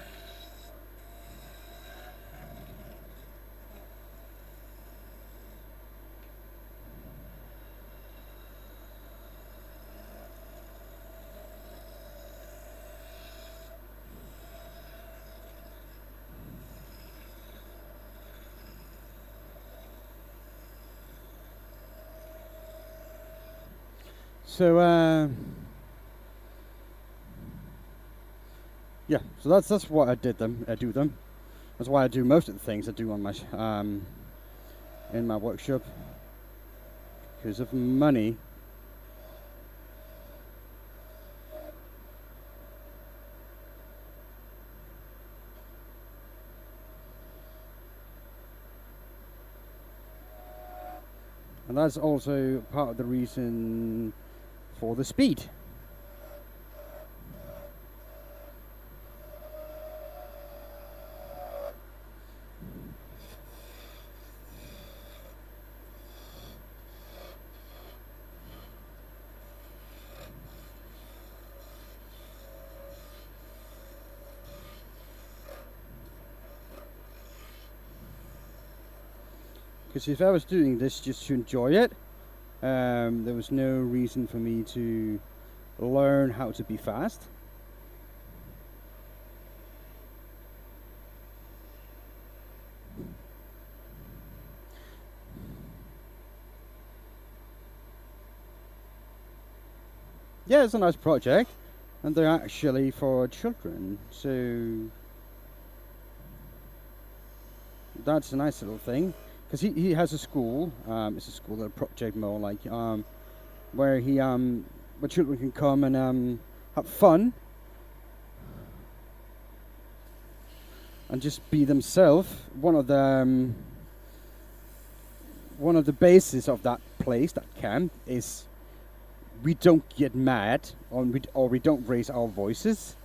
So yeah, so that's what I do them. That's why I do most of the things I do on my in my workshop, because of money. And that's also part of the reason for the speed. Because if I was doing this just to enjoy it, there was no reason for me to learn how to be fast. Yeah, it's a nice project, and they're actually for children, so that's a nice little thing. Because he has a school, it's a school, a project more like, where where children can come and have fun and just be themselves. One of the bases of that place, that camp, is we don't get mad or we don't raise our voices.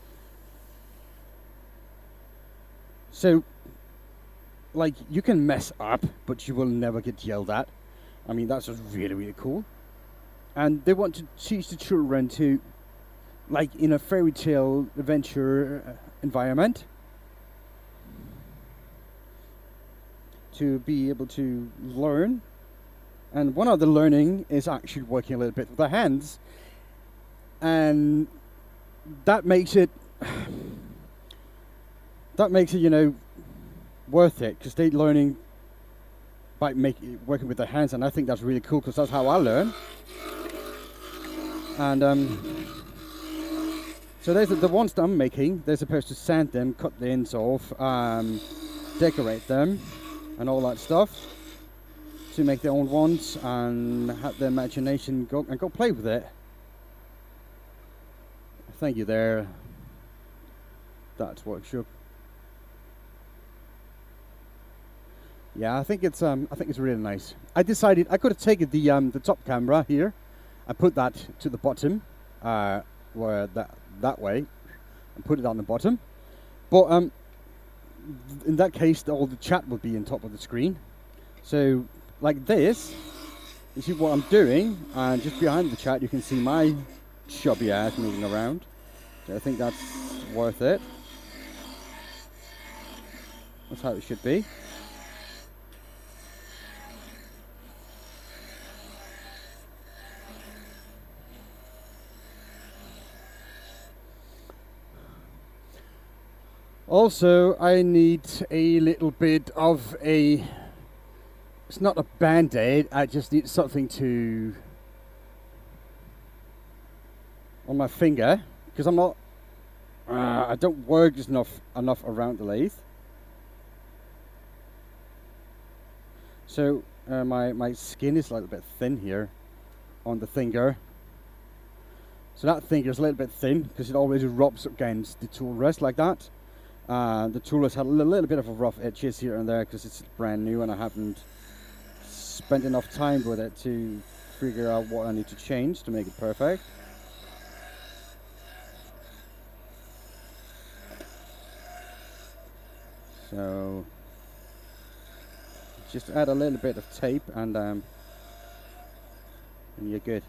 So, like, you can mess up, but you will never get yelled at. I mean, that's just really, really cool. And they want to teach the children to, like, in a fairy tale adventure environment, to be able to learn. And one of the learning is actually working a little bit with their hands. And that makes it, you know, worth it, because they're learning by working with their hands, and I think that's really cool, because that's how I learn. And so there's the ones that I'm making. They're supposed to sand them, cut the ends off, decorate them, and all that stuff to make their own ones and have their imagination go play with it. Thank you there. That's workshop. Yeah, I think it's really nice. I decided I could have taken the top camera here and put that to the bottom, where that way, and put it on the bottom. But in that case, all the chat would be on top of the screen. So like this, you see what I'm doing, and just behind the chat, you can see my chubby ass moving around. So I think that's worth it. That's how it should be. Also, I need a little bit of it's not a band-aid, I just need something to on my finger because I'm not. I don't work enough around the lathe. So my skin is a little bit thin here on the finger. So that finger is a little bit thin because it always rubs against the tool rest like that. The tool has had a little bit of a rough edges here and there because it's brand new and I haven't spent enough time with it to figure out what I need to change to make it perfect. So just add a little bit of tape and you're good.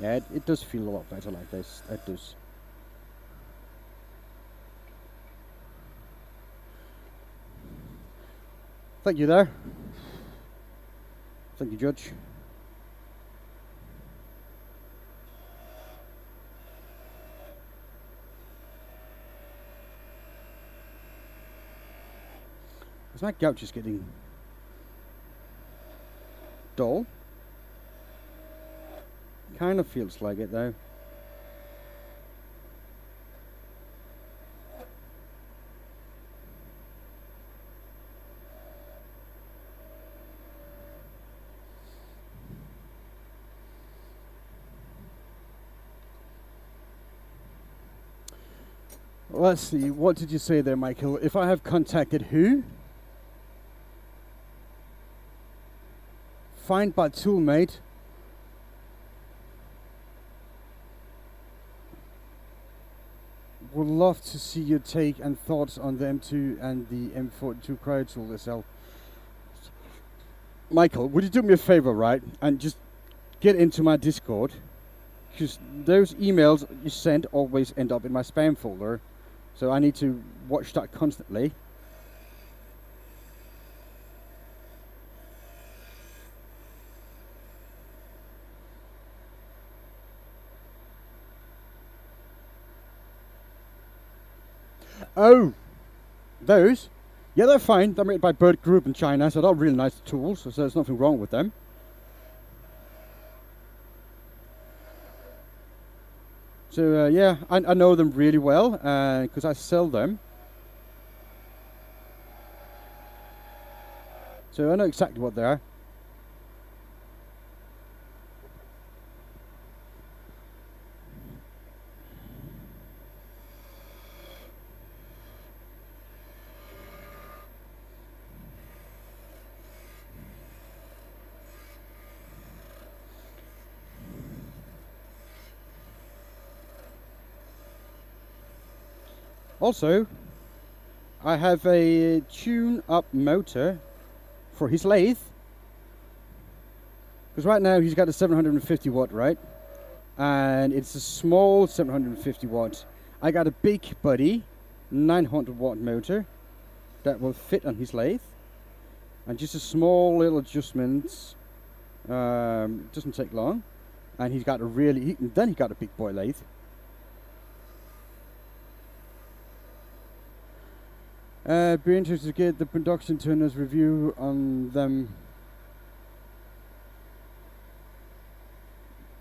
Yeah, it does feel a lot better like this. It does. Thank you there. Thank you, Judge. Is my gout just getting dull? Kind of feels like it though. Let's see, what did you say there, Michael? If I have contacted who? Find by toolmate. Would love to see your take and thoughts on the M2 and the M42 cryo tool itself. Michael, would you do me a favor, right? And just get into my Discord. Because those emails you send always end up in my spam folder. So I need to watch that constantly. Oh, those? Yeah, they're fine. They're made by Bird Group in China, so they're really nice tools, so there's nothing wrong with them. So, yeah, I know them really well, because I sell them. So I know exactly what they are. Also, I have a tune-up motor for his lathe. Because right now he's got a 750 watt, right? And it's a small 750 watt. I got a big buddy 900 watt motor that will fit on his lathe. And just a small little adjustments. Doesn't take long. And he's got a then he got a big boy lathe. Be interested to get the production turners review on them.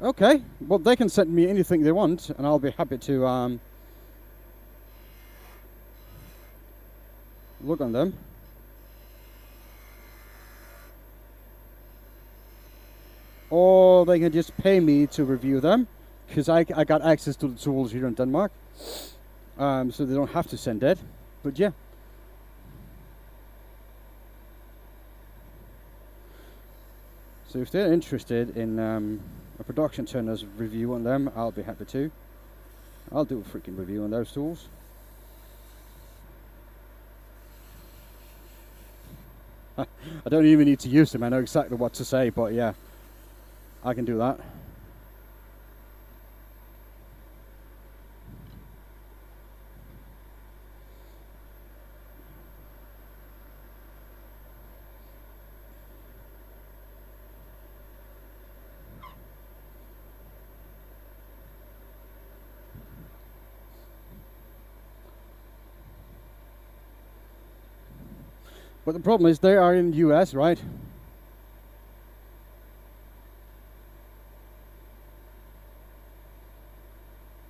Okay, well they can send me anything they want, and I'll be happy to look on them. Or they can just pay me to review them, because I got access to the tools here in Denmark, so they don't have to send it. But yeah. So if they're interested in a production turner's review on them, I'll be happy to. I'll do a freaking review on those tools. I don't even need to use them, I know exactly what to say, but yeah, I can do that. But the problem is they are in the US, right?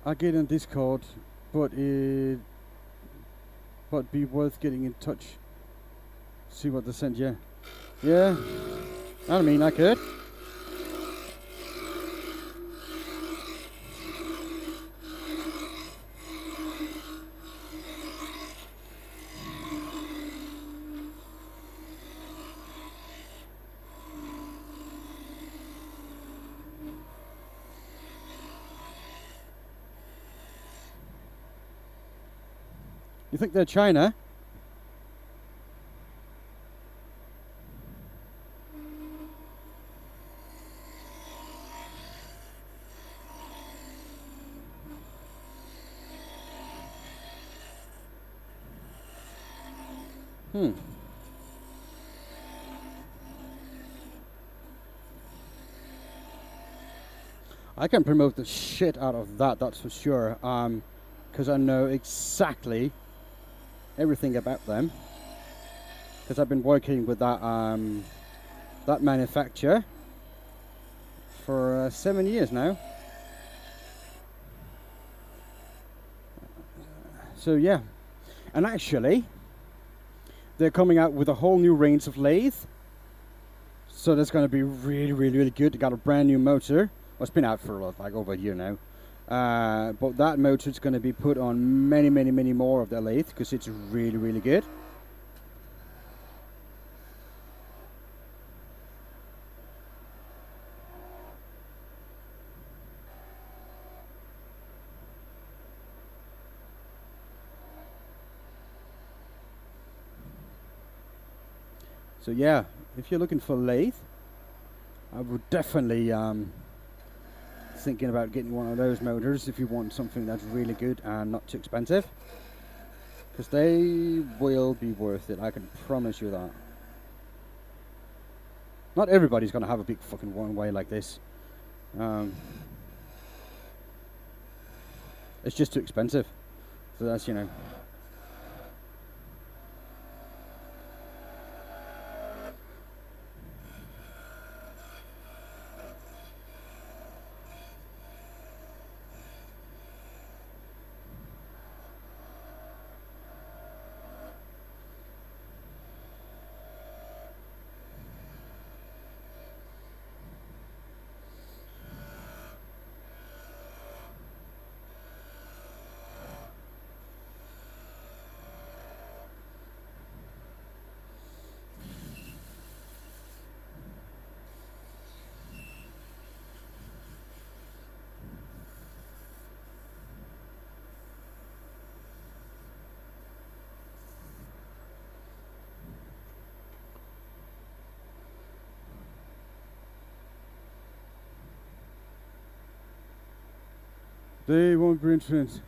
I get in Discord, but be worth getting in touch. See what they send you. Yeah, I mean, I could. You think they're China? I can promote the shit out of that, that's for sure. Because I know exactly everything about them. Because I've been working with that that manufacturer for 7 years now. So yeah, and actually, they're coming out with a whole new range of lathe. So that's going to be really, really, really good. They got a brand new motor. Well, it's been out for like over a year now. But that motor is going to be put on many, many, many more of their lathe because it's really, really good. So yeah, if you're looking for lathe, I would definitely thinking about getting one of those motors if you want something that's really good and not too expensive, because they will be worth it, I can promise you that. Not everybody's gonna have a big fucking one way like this. It's just too expensive, so that's, you know. They won't be influenced.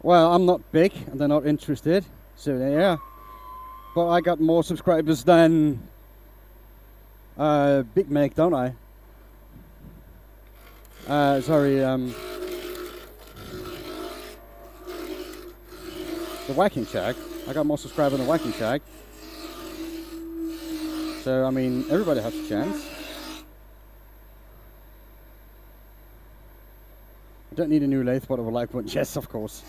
Well, I'm not big and they're not interested, so yeah. But I got more subscribers than Big Mac, don't I? Sorry, the Whacking Shack. I got more subscribers than the Whacking Shack. So, I mean, everybody has a chance. I don't need a new lathe, but I would like one. Yes, of course.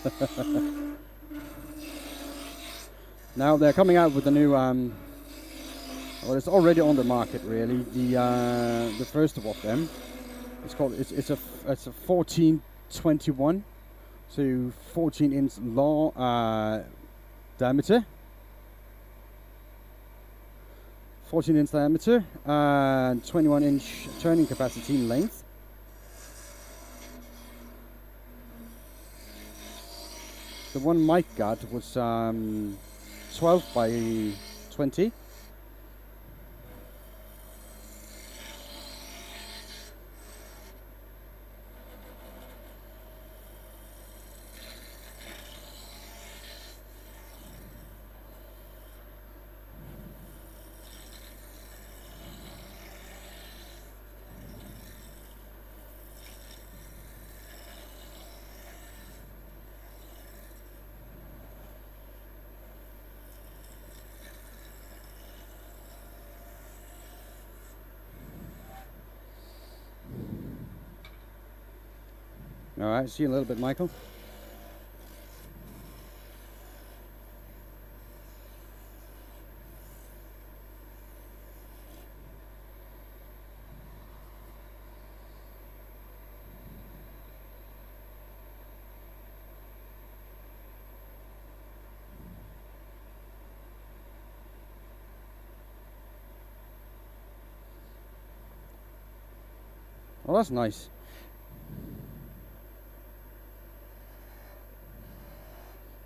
Now they're coming out with a new, well, it's already on the market, really. The first of them. It's called. It's a 1421, so 14-inch long diameter. 14-inch diameter and 21-inch turning capacity in length. The one Mike got was 12 by 20. All right, see you in a little bit, Michael. Well, that's nice.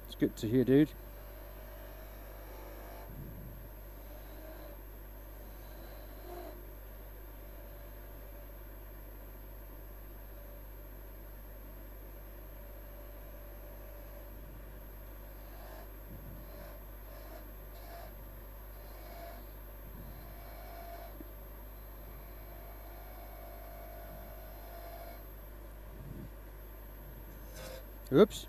It's good to hear, dude. Oops.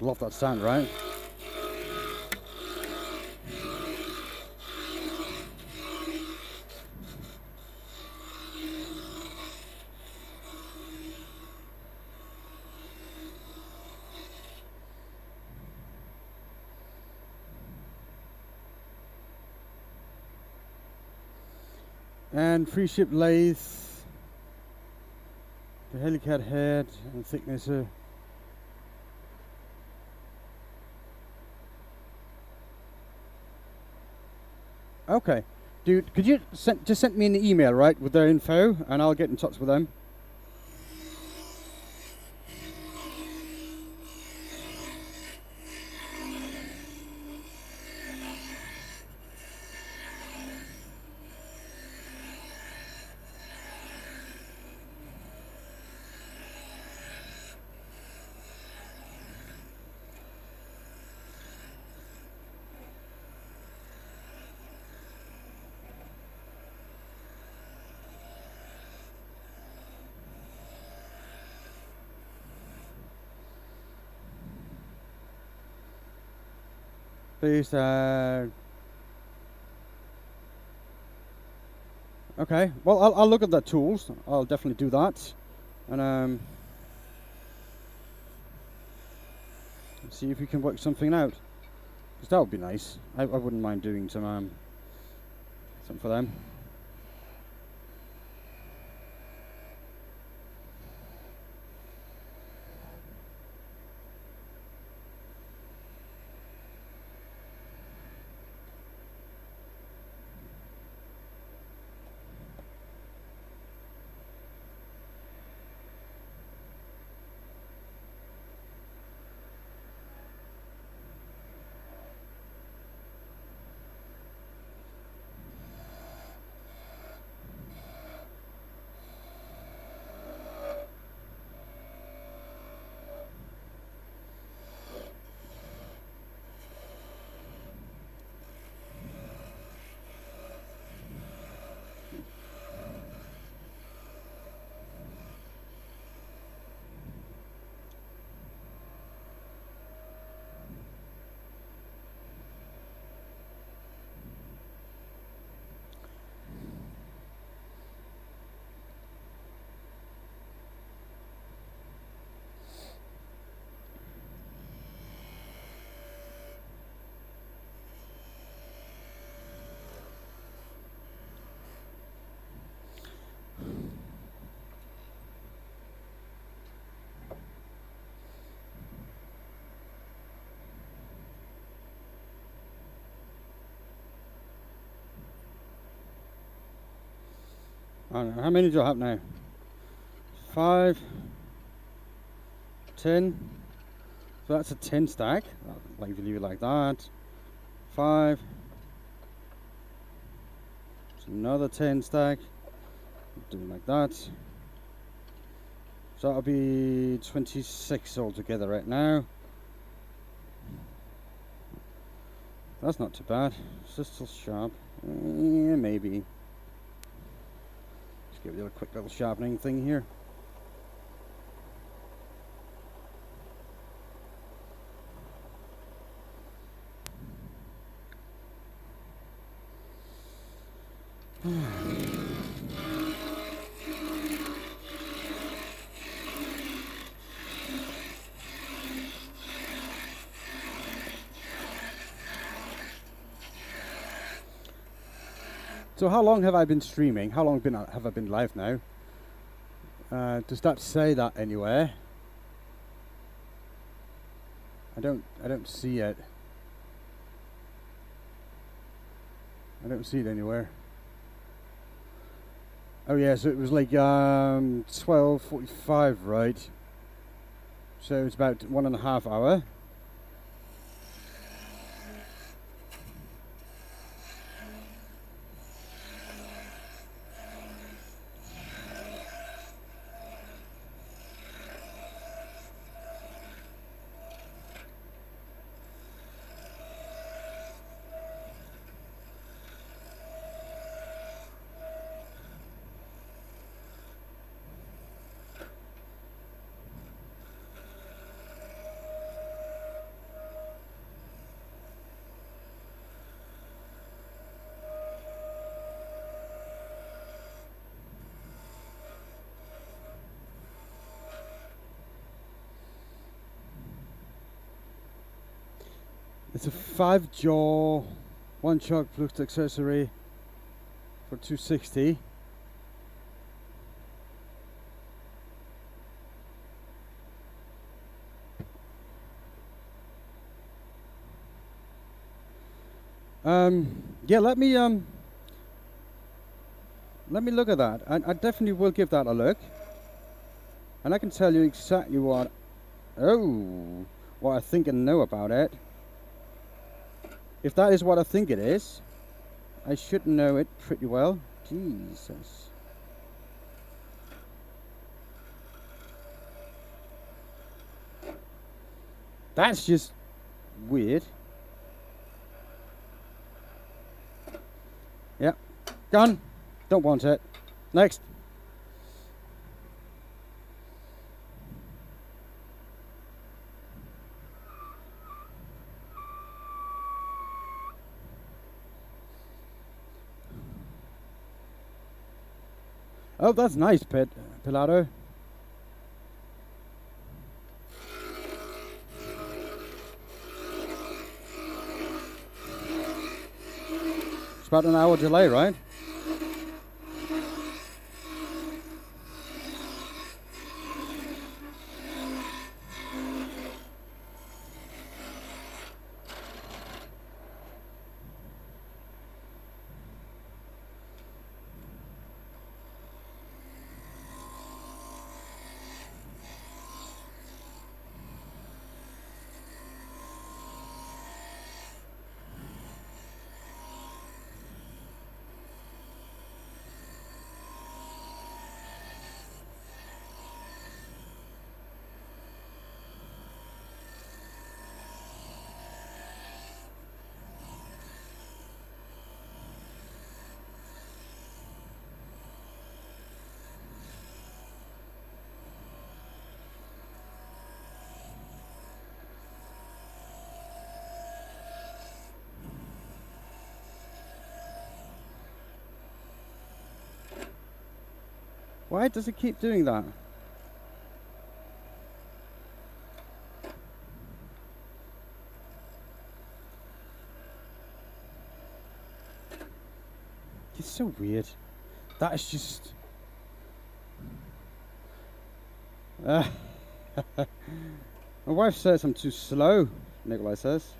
Love that sound, right? And free ship lathe, the helicat head and thickness of okay. Dude, could you just send me an email, right, with their info, and I'll get in touch with them. Please, okay. Well, I'll look at the tools. I'll definitely do that, and see if we can work something out. Because that would be nice. I wouldn't mind doing some something for them. I don't know, how many do I have now? 5, 10. So that's a 10 stack. I'll leave it like that. 5. It's another 10 stack. Do it like that. So that'll be 26 altogether right now. That's not too bad. Is this still sharp? Yeah, maybe. Just give it a quick little sharpening thing here. So how long have I been streaming? How long have I been live now? Does that say that anywhere? I don't see it. I don't see it anywhere. Oh yeah, so it was like 12:45, right? So it's about 1.5 hours. It's a 5-jaw, 1-chock flux accessory for 260. Yeah, let me look at that. I definitely will give that a look, and I can tell you exactly what I think and know about it. If that is what I think it is, I should know it pretty well. Jesus. That's just weird. Yep. Gone. Don't want it. Next. Oh, that's nice, Pilato. It's about an hour delay, right? Why does it keep doing that? It's so weird. That is just... My wife says I'm too slow, Nikolai says.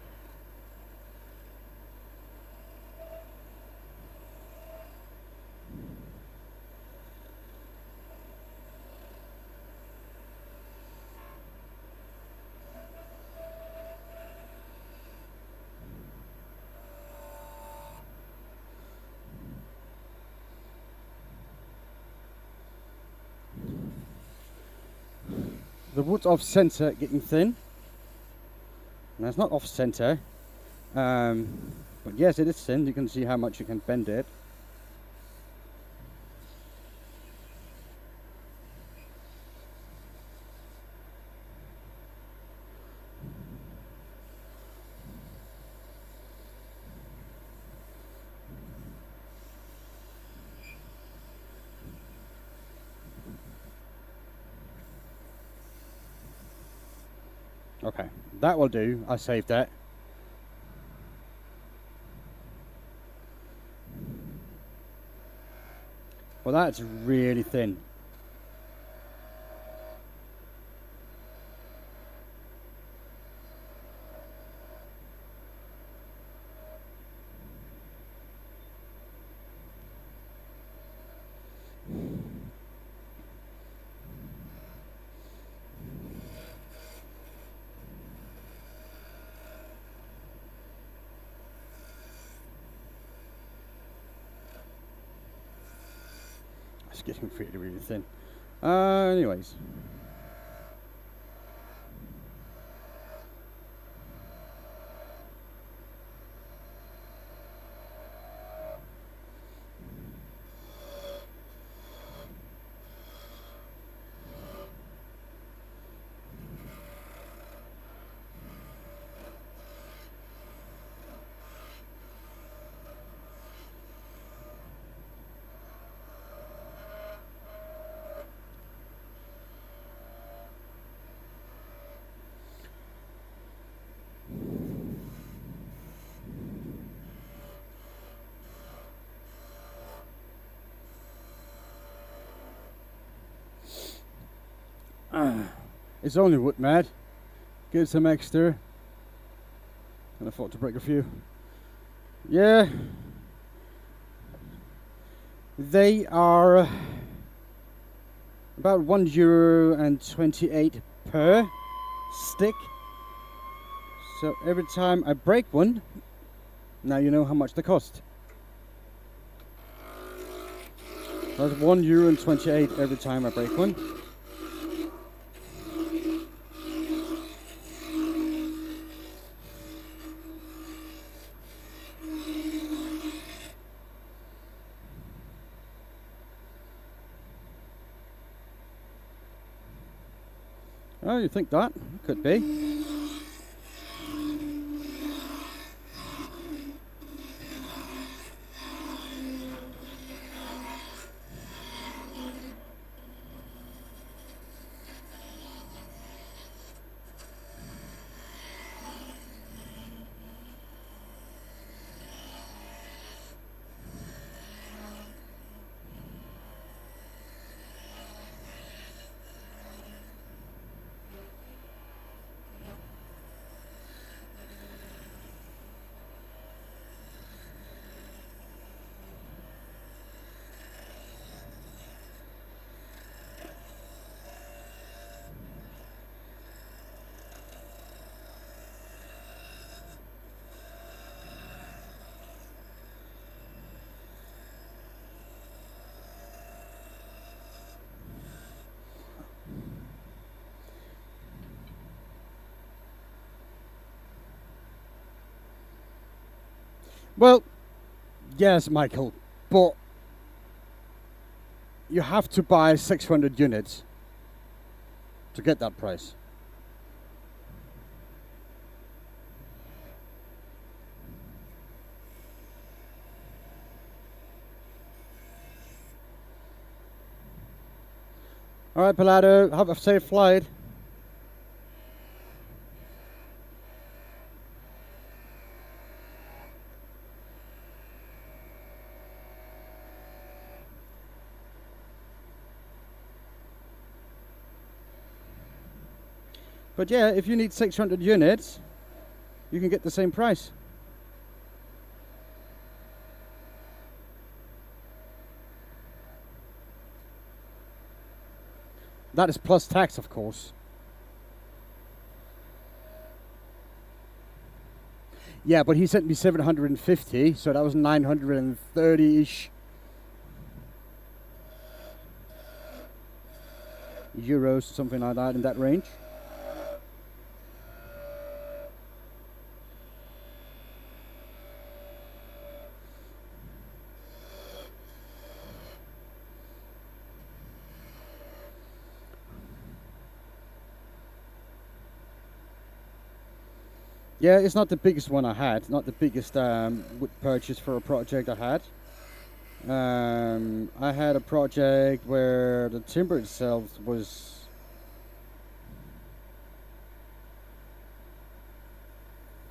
The wood's off center, getting thin. Now it's not off center, but yes, it is thin. You can see how much you can bend it. Okay, that will do. I saved that. Well, that's really thin. It's getting really, really thin. Anyways. It's only wood, mad. Get some extra. Can afford to break a few. Yeah. They are about €1.28 per stick. So every time I break one, now you know how much they cost. That's €1.28 every time I break one. Oh, you think that? Could be. Well, yes, Michael, but you have to buy 600 units to get that price. All right, Palado, have a safe flight. But yeah, if you need 600 units, you can get the same price. That is plus tax, of course. Yeah, but he sent me 750, so that was 930-ish. euros, something like that, in that range. Yeah, it's not the biggest one I had, not the biggest wood purchase for a project I had. I had a project where the timber itself was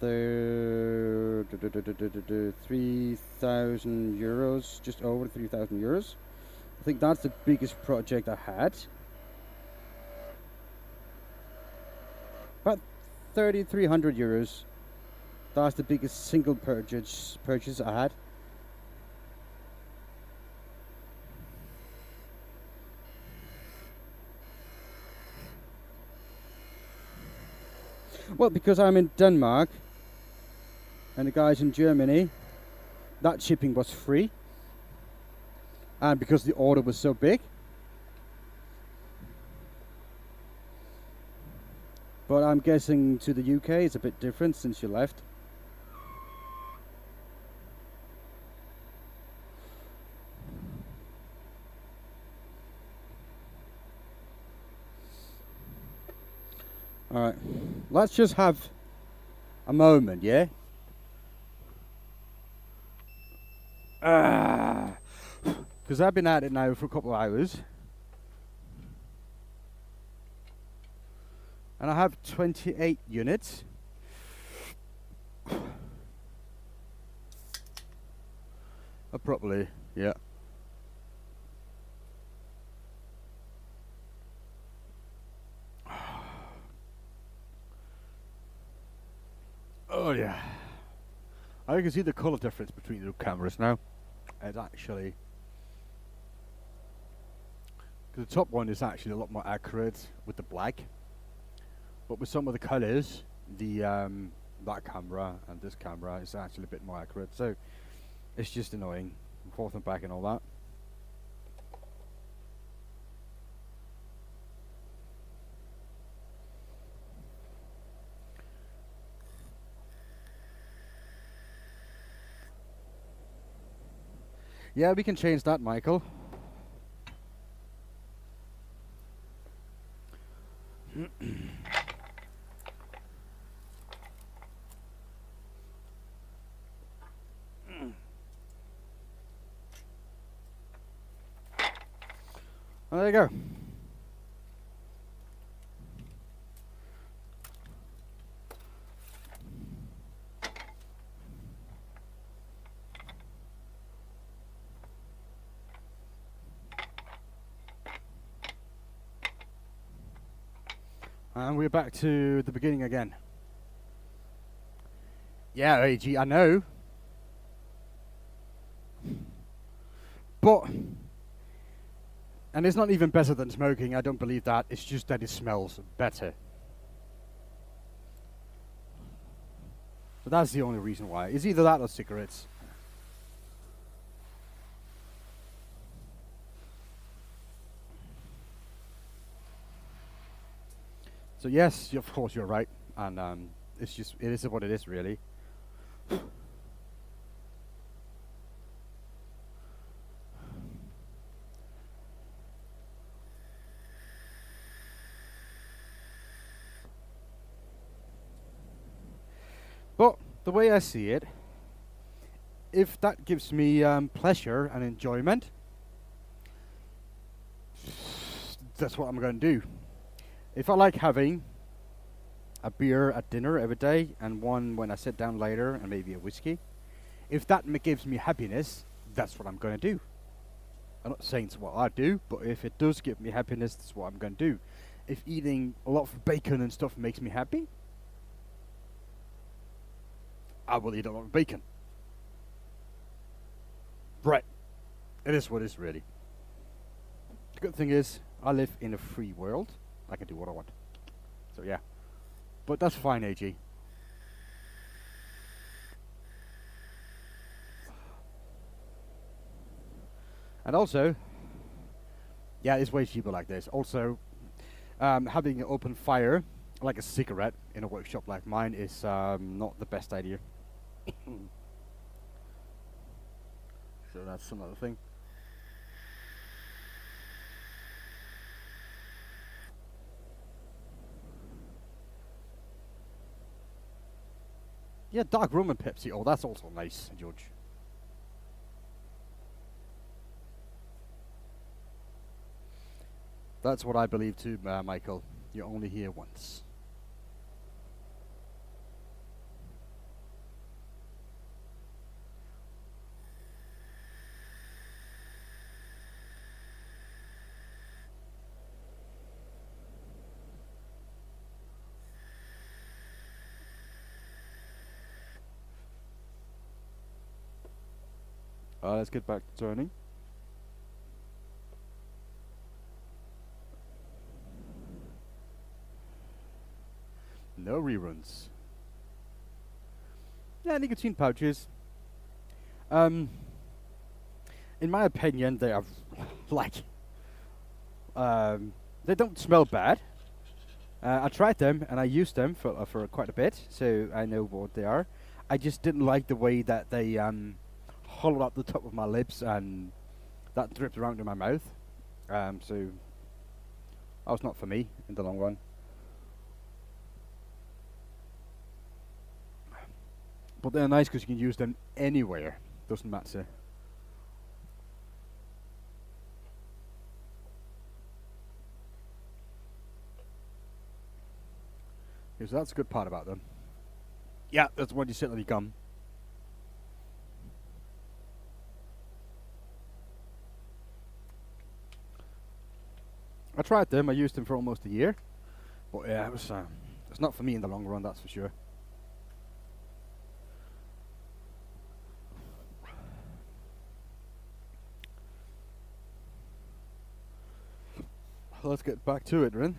3,000 euros, just over 3,000 euros. I think that's the biggest project I had. About 3,300 euros. That's the biggest single purchase I had. Well, because I'm in Denmark and the guys in Germany, that shipping was free. And because the order was so big. But I'm guessing to the UK it's a bit different since you left. Alright, let's just have a moment, yeah? Because I've been at it now for a couple of hours. And I have 28 units. Properly, yeah. Oh yeah. I can see the colour difference between the cameras now. It's actually, because the top one is actually a lot more accurate with the black, but with some of the colours, the that camera and this camera is actually a bit more accurate. So it's just annoying, forth and back and all that. Yeah, we can change that, Michael. Well, there you go. And we're back to the beginning again. Yeah, AG, I know. But, and it's not even better than smoking, I don't believe that. It's just that it smells better. So that's the only reason why. It's either that or cigarettes. So yes, of course you're right, and it is what it is, really. But the way I see it, if that gives me pleasure and enjoyment, that's what I'm going to do. If I like having a beer at dinner every day and one when I sit down later and maybe a whiskey, if that gives me happiness, that's what I'm going to do. I'm not saying it's what I do, but if it does give me happiness, that's what I'm going to do. If eating a lot of bacon and stuff makes me happy, I will eat a lot of bacon. Right. It is what it is, really. The good thing is, I live in a free world. I can do what I want. So yeah. But that's fine, AG. And also, yeah, it's way cheaper like this. Also, having an open fire, like a cigarette, in a workshop like mine is not the best idea. So that's another thing. Yeah, dark rum and Pepsi. Oh, that's also nice, George. That's what I believe too, Michael. You're only here once. Let's get back to turning. No reruns. Yeah, nicotine pouches. In my opinion, they are like they don't smell bad. I tried them and I used them for quite a bit, so I know what they are. I just didn't like the way that they hollowed up the top of my lips and that dripped around in my mouth. So that was not for me in the long run. But they're nice because you can use them anywhere. Doesn't matter. Okay, so that's a good part about them. Yeah, that's when you sit on your gum. I tried them. I used them for almost a year. But yeah, it's not for me in the long run, that's for sure. Let's get back to it, Rin.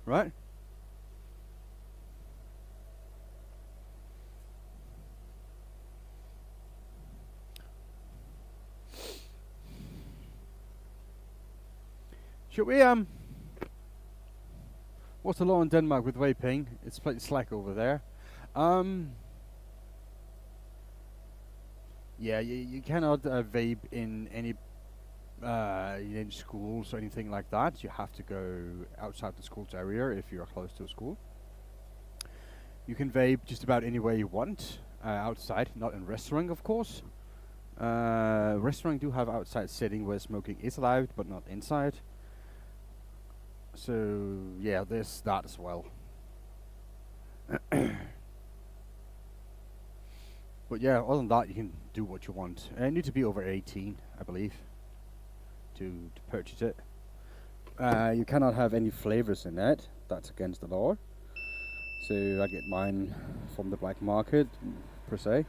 Right? Should we, what's the law in Denmark with vaping? It's pretty slack over there. Yeah, you cannot vape in any in schools or anything like that. You have to go outside the school's area if you're close to a school. You can vape just about anywhere you want outside, not in restaurant, of course. Restaurant do have outside sitting where smoking is allowed, but not inside. So yeah, there's that as well. But yeah, other than that, you can do what you want. You need to be over 18, I believe, to purchase it. You cannot have any flavors in it. That's against the law. So I get mine from the black market, per se.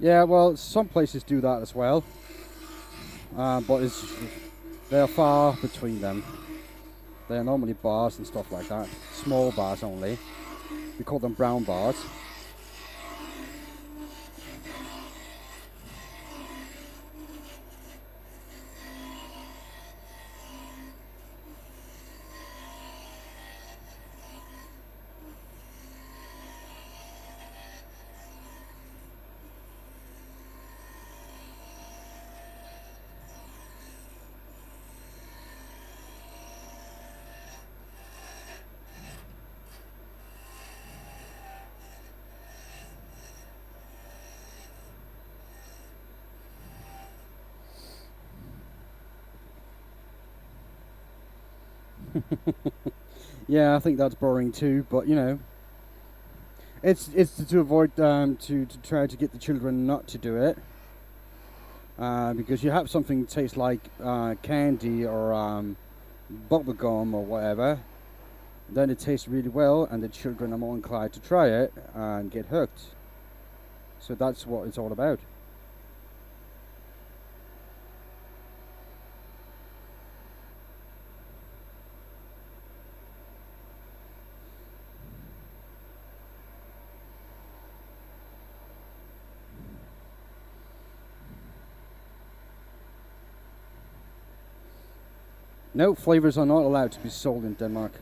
Yeah, well, some places do that as well, but they are far between them. They are normally bars and stuff like that, small bars only. We call them brown bars. Yeah, I think that's boring too, but you know, it's to avoid to try to get the children not to do it, because you have something taste like candy or bubble gum or whatever, then it tastes really well, and the children are more inclined to try it and get hooked. So that's what it's all about. No, flavours are not allowed to be sold in Denmark.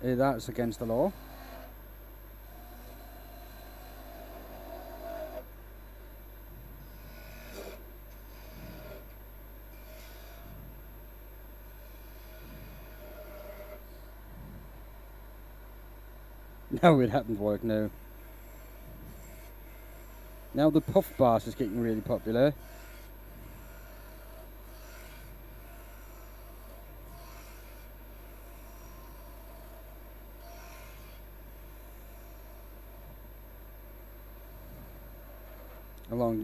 That's against the law. No, it hadn't worked, no. Now the puff bars is getting really popular.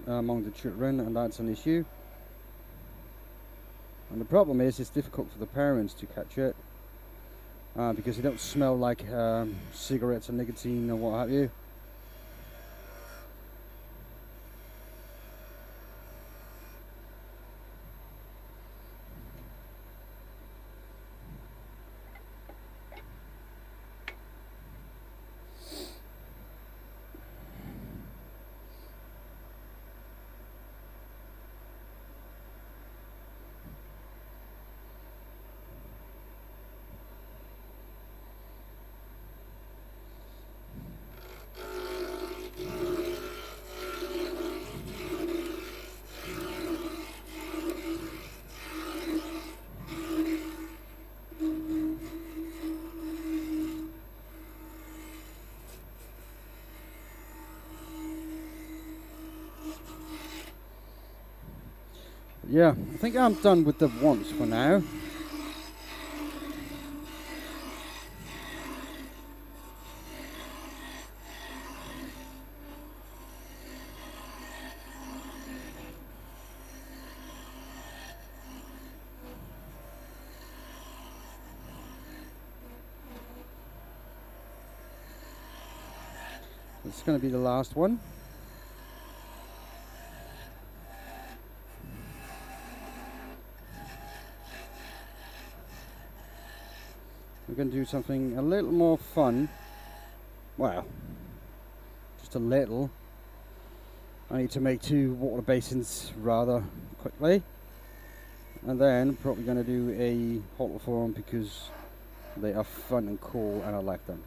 Among the children, and that's an issue. And the problem is it's difficult for the parents to catch it because they don't smell like cigarettes and nicotine or what have you. Yeah, I think I'm done with the wants for now. It's going to be the last one. We're going to do something a little more fun. Well, just a little. I need to make 2 water basins rather quickly. And then probably going to do a halter form because they are fun and cool and I like them.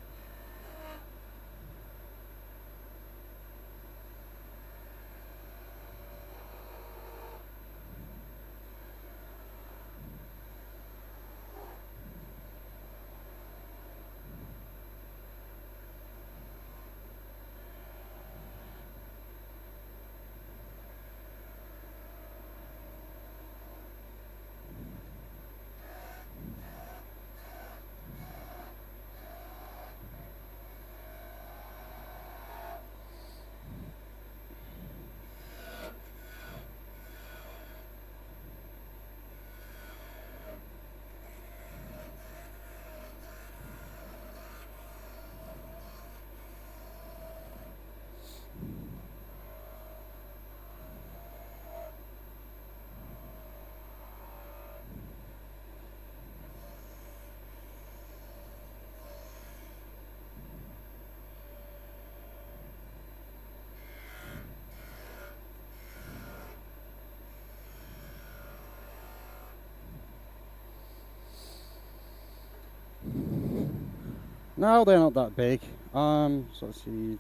No, they're not that big. So let's see,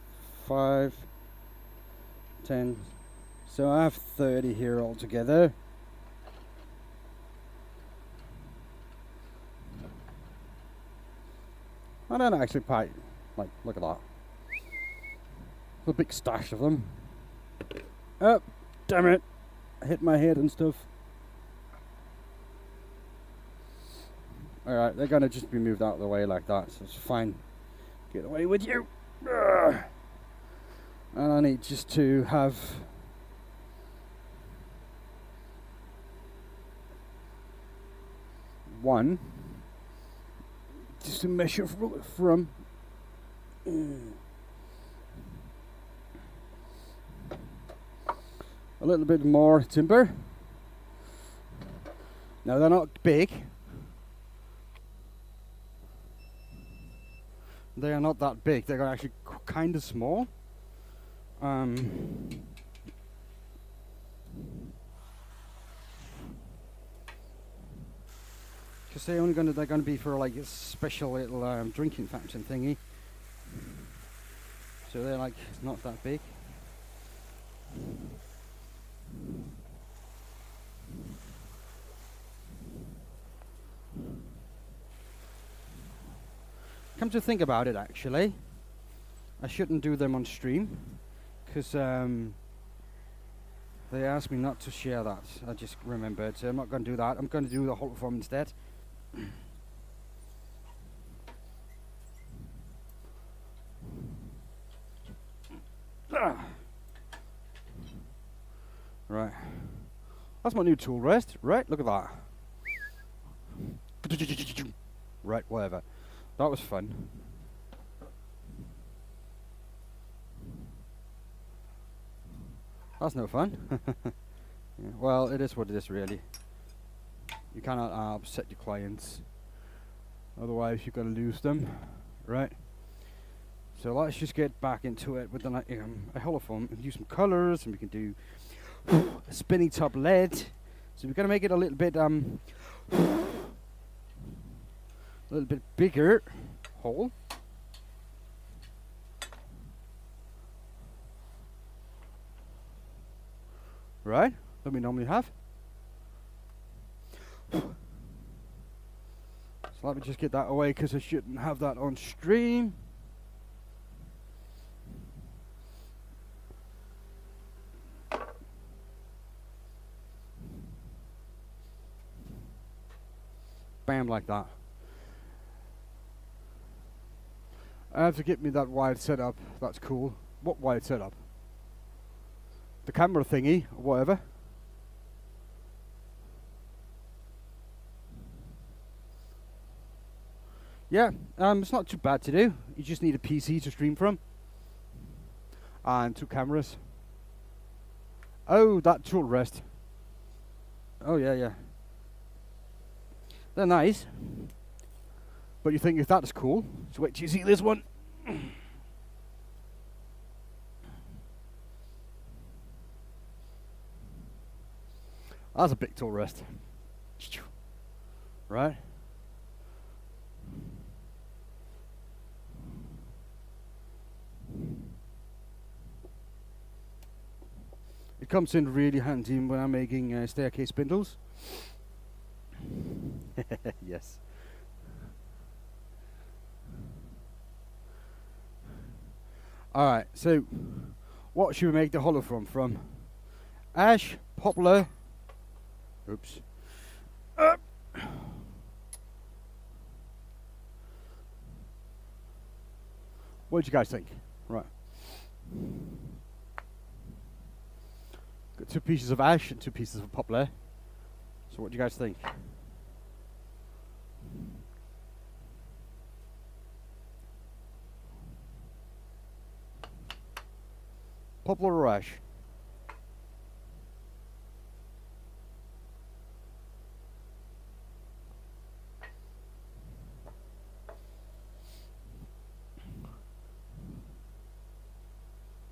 5, 10. So I have 30 here altogether. I don't actually pay. Like, look at that. A big stash of them. Oh, damn it. I hit my head and stuff. Alright, they're gonna just be moved out of the way like that, so it's fine. Get away with you! Ugh. And I need just to have one, just to measure from a little bit more timber. Now they're not big. They are not that big. They're actually kind of small. Because they're gonna be for like a special little drinking fountain thingy. So they're like not that big. Come to think about it, actually, I shouldn't do them on stream because they asked me not to share that. I just remembered, so I'm not going to do that. I'm going to do the whole form instead. Right, that's my new tool rest. Right, look at that. Right, whatever. That was fun. That's no fun. Yeah, well, it is what it is, really. You cannot upset your clients, otherwise you're going to lose them, right? So let's just get back into it with the a holophone and use some colors, and we can do a spinning top lead. So we're going to make it a little bit bigger hole. Right, than we normally have. So let me just get that away because I shouldn't have that on stream. Bam, like that. I have to get me that wide setup. That's cool. What wide setup? The camera thingy, or whatever. Yeah, it's not too bad to do. You just need a PC to stream from. And 2 cameras. Oh, that tool rest. Oh, yeah. They're nice. But you think if that's cool, so wait till you see this one. That's a big tool rest. Right? It comes in really handy when I'm making staircase spindles. Yes. Alright, so what should we make the hollow from? Ash, poplar. Oops. What do you guys think? Right. Got 2 pieces of ash and 2 pieces of poplar. So what do you guys think? Poplar or ash?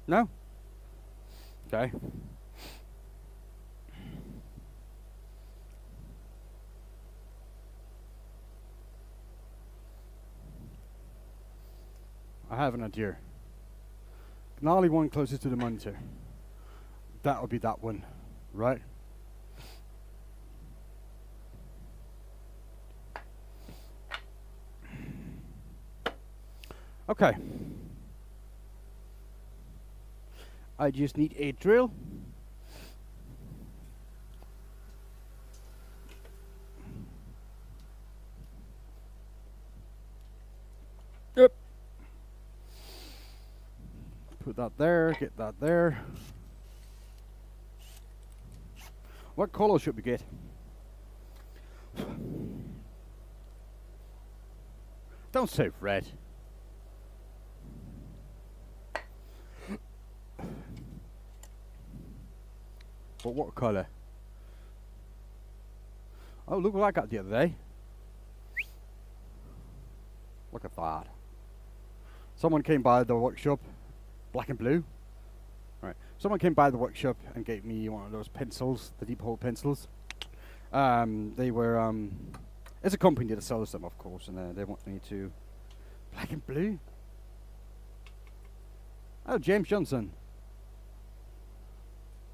No? Okay. I have an idea. Gnarly one closest to the monitor. That would be that one, right? Okay. I just need a drill. Yep. Put that there, get that there. What color should we get? Don't say red. But what colour? Oh, look what I got the other day. Look at that. Someone came by the workshop, black and blue. Right. Someone came by the workshop and gave me one of those pencils, the deep hole pencils. They were, it's a company that sells them, of course, and they want me to, black and blue. Oh, James Johnson.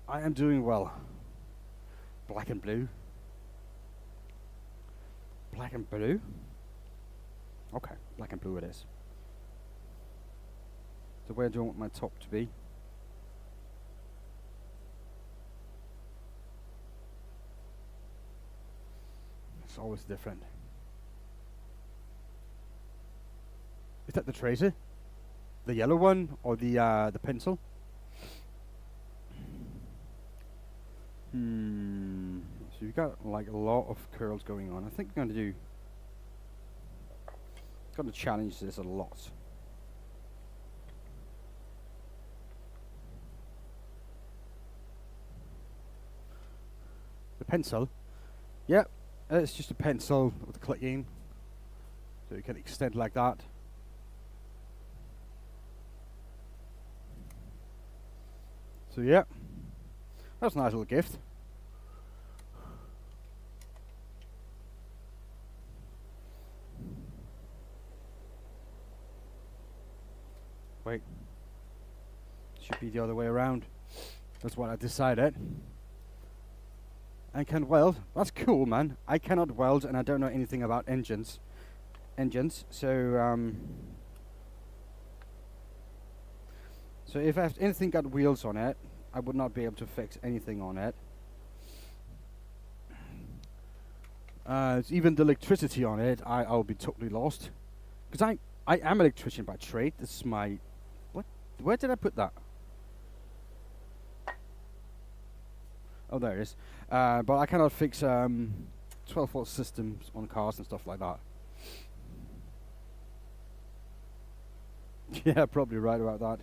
I am doing well. Black and blue. Black and blue. Okay, black and blue it is. So where do I want my top to be? It's always different. Is that the tracer? The yellow one or the pencil? So you've got like a lot of curls going on. I think I'm going to challenge this a lot. The pencil, yeah, it's just a pencil with clicking, so you can extend like that. So yeah, that's a nice little gift. Wait, should be the other way around. That's what I decided. I can weld. That's cool, man. I cannot weld, and I don't know anything about engines. So so if anything got wheels on it, I would not be able to fix anything on it. Even the electricity on it, I'll be totally lost. Because I am an electrician by trade. This is my... What? Where did I put that? Oh, there it is. But I cannot fix 12-volt systems on cars and stuff like that. Yeah, probably right about that.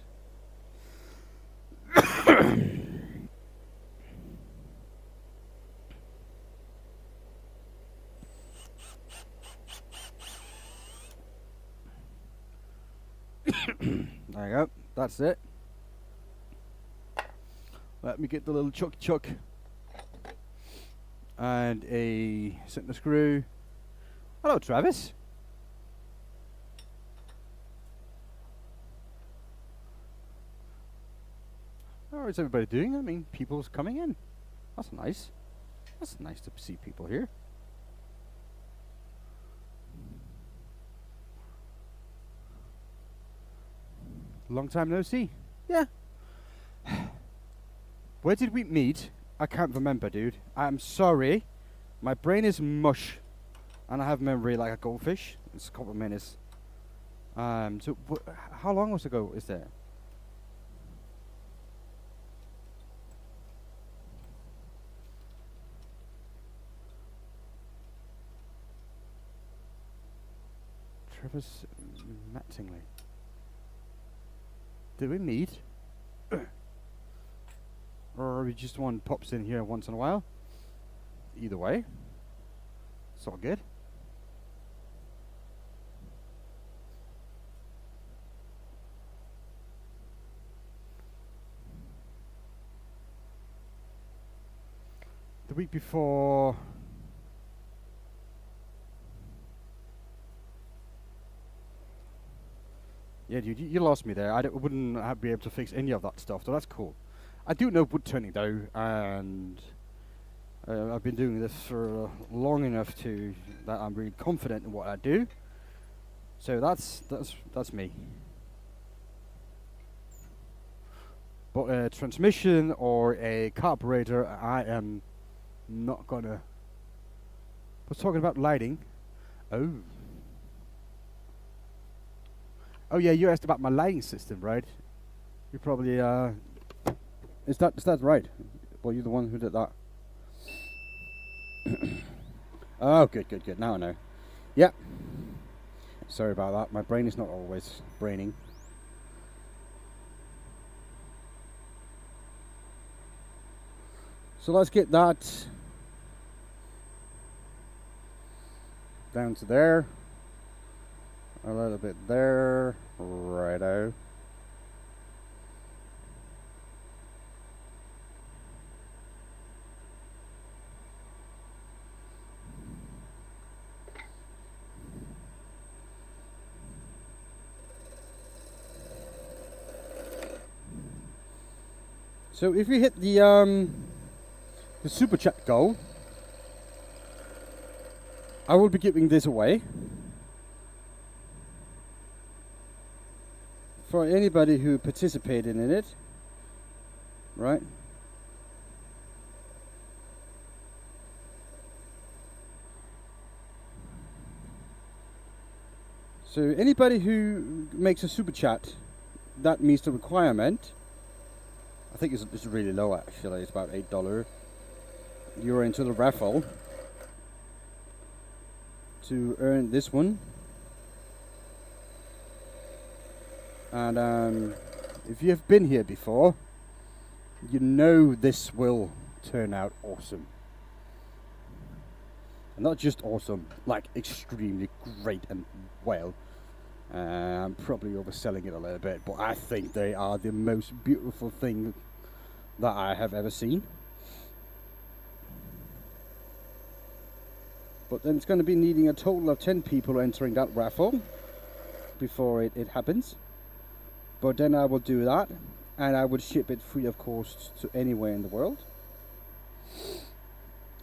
There you go. That's it. Let me get the little chuck and a center screw. Hello, Travis. How is everybody doing? I mean, people's coming in. That's nice. That's nice to see people here. Long time no see. Yeah. Where did we meet? I can't remember, dude. I'm sorry. My brain is mush. And I have memory like a goldfish. It's a couple of minutes. So how long was ago is there? Travis Mattingly. Did we meet? Or we just one pops in here once in a while? Either way, it's all good. The week before... Yeah, dude, you lost me there. I wouldn't be able to fix any of that stuff, so that's cool. I do know woodturning though, and I've been doing this for long enough that I'm really confident in what I do. So that's me. But a transmission or a carburetor, I am not gonna. Was talking about lighting. Oh yeah, you asked about my lighting system, right? You probably is that right? Well, you're the one who did that. Oh, good. Now I know. Yeah. Sorry about that. My brain is not always braining. So let's get that down to there, a little bit there, righto. So if you hit the super chat goal, I will be giving this away for anybody who participated in it, right? So anybody who makes a super chat that meets the requirement, I think it's really low actually, it's about $8. You're into the raffle to earn this one. And if you have been here before, you know this will turn out awesome. And not just awesome, like extremely great and well. I'm probably overselling it a little bit, but I think they are the most beautiful thing that I have ever seen. But then it's going to be needing a total of 10 people entering that raffle before it happens. But then I will do that, and I would ship it free of cost to anywhere in the world.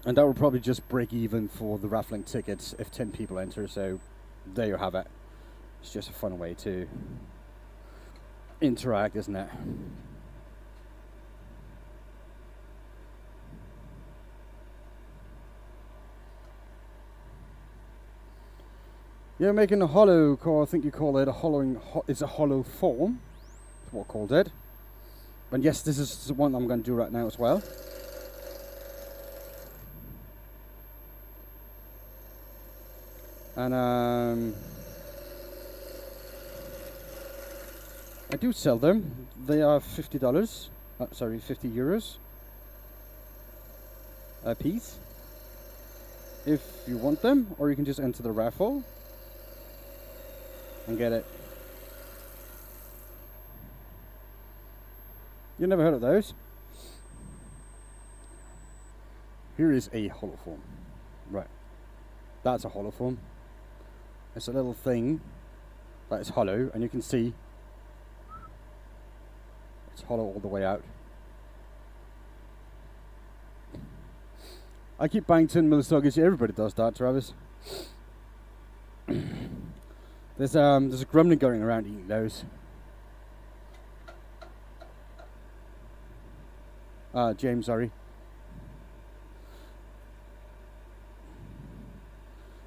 And that will probably just break even for the raffling tickets if 10 people enter, so there you have it. It's just a fun way to interact, isn't it? You're making a hollow core. I think you call it a hollowing. It's a hollow form. That's what I called it. And yes, this is the one I'm going to do right now as well. And I do sell them. They are $50. Sorry, 50 euros a piece. If you want them, or you can just enter the raffle and get it. You never heard of those? Here is a hollow form. Right. That's a hollow form. It's a little thing that is hollow, and you can see it's hollow all the way out. I keep buying 10 milliseconds. Everybody does that, Travis. There's a gremlin going around eating those. James, sorry.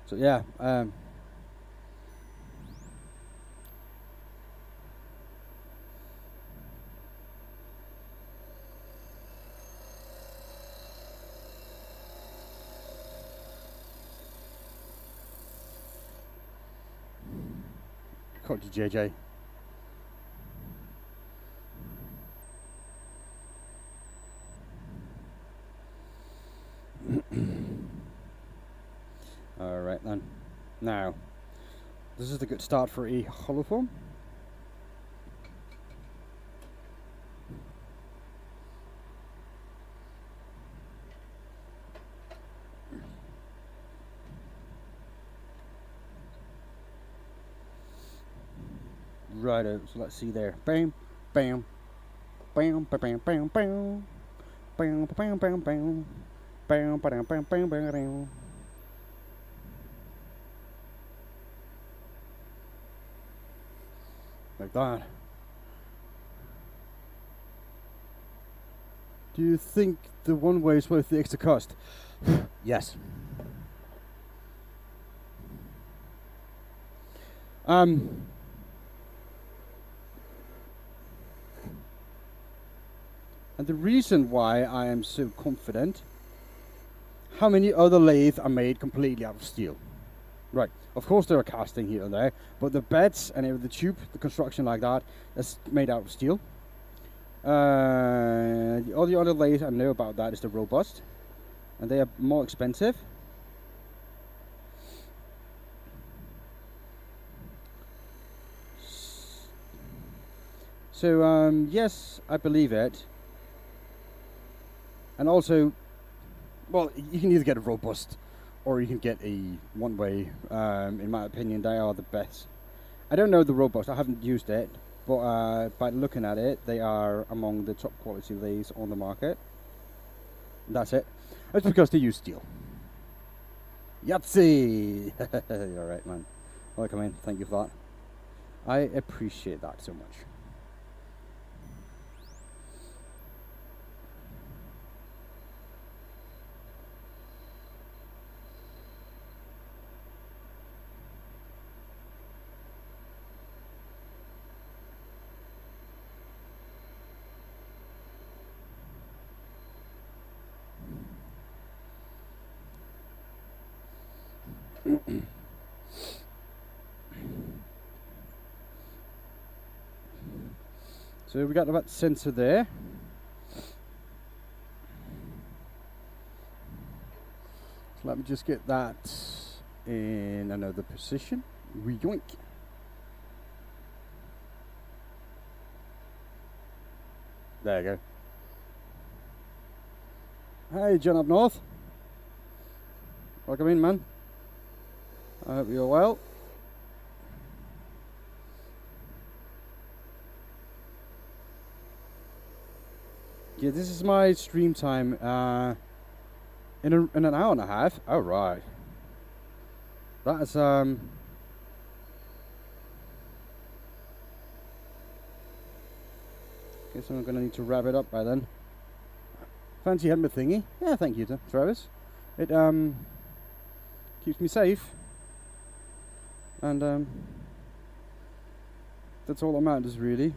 So yeah, caught you, JJ. Alright then. Now, this is the good start for a hollow form. Righto, so let's see there. Bam, bam, bam, bam, bam, bam, bam, bam, bam, bam, bam, bam, bam, bam, bam, bam. Like that. Do you think the one way is worth the extra cost? Yes. And the reason why I am so confident, how many other lathes are made completely out of steel? Right, of course there are casting here and there, but the beds and the tube, the construction like that, that's made out of steel. The all the other layers I know about that is the robust, and they are more expensive. So yes, I believe it. And also, well, you can either get a robust or you can get a one-way. In my opinion, they are the best. I don't know the robust, I haven't used it, but by looking at it, they are among the top quality lathes on the market. That's it. That's because they use steel. Yahtzee! You're alright, man. Welcome in, thank you for that. I appreciate that so much. So we got that sensor there. So let me just get that in another position. Yoink. There you go. Hey, John up north. Welcome in, man. I hope you're well. Yeah, this is my stream time in an hour and a half. Oh, right. That's guess I'm gonna need to wrap it up by then. Fancy having a thingy? Yeah, thank you, Travis. It keeps me safe, and that's all that matters, really.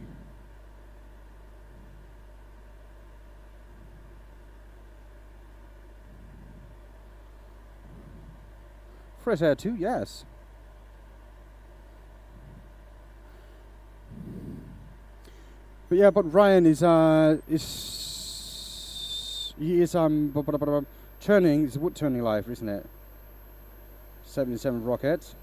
Fresh air too, yes. But yeah, but Ryan is turning. It's wood turning life, isn't it? 77 rockets.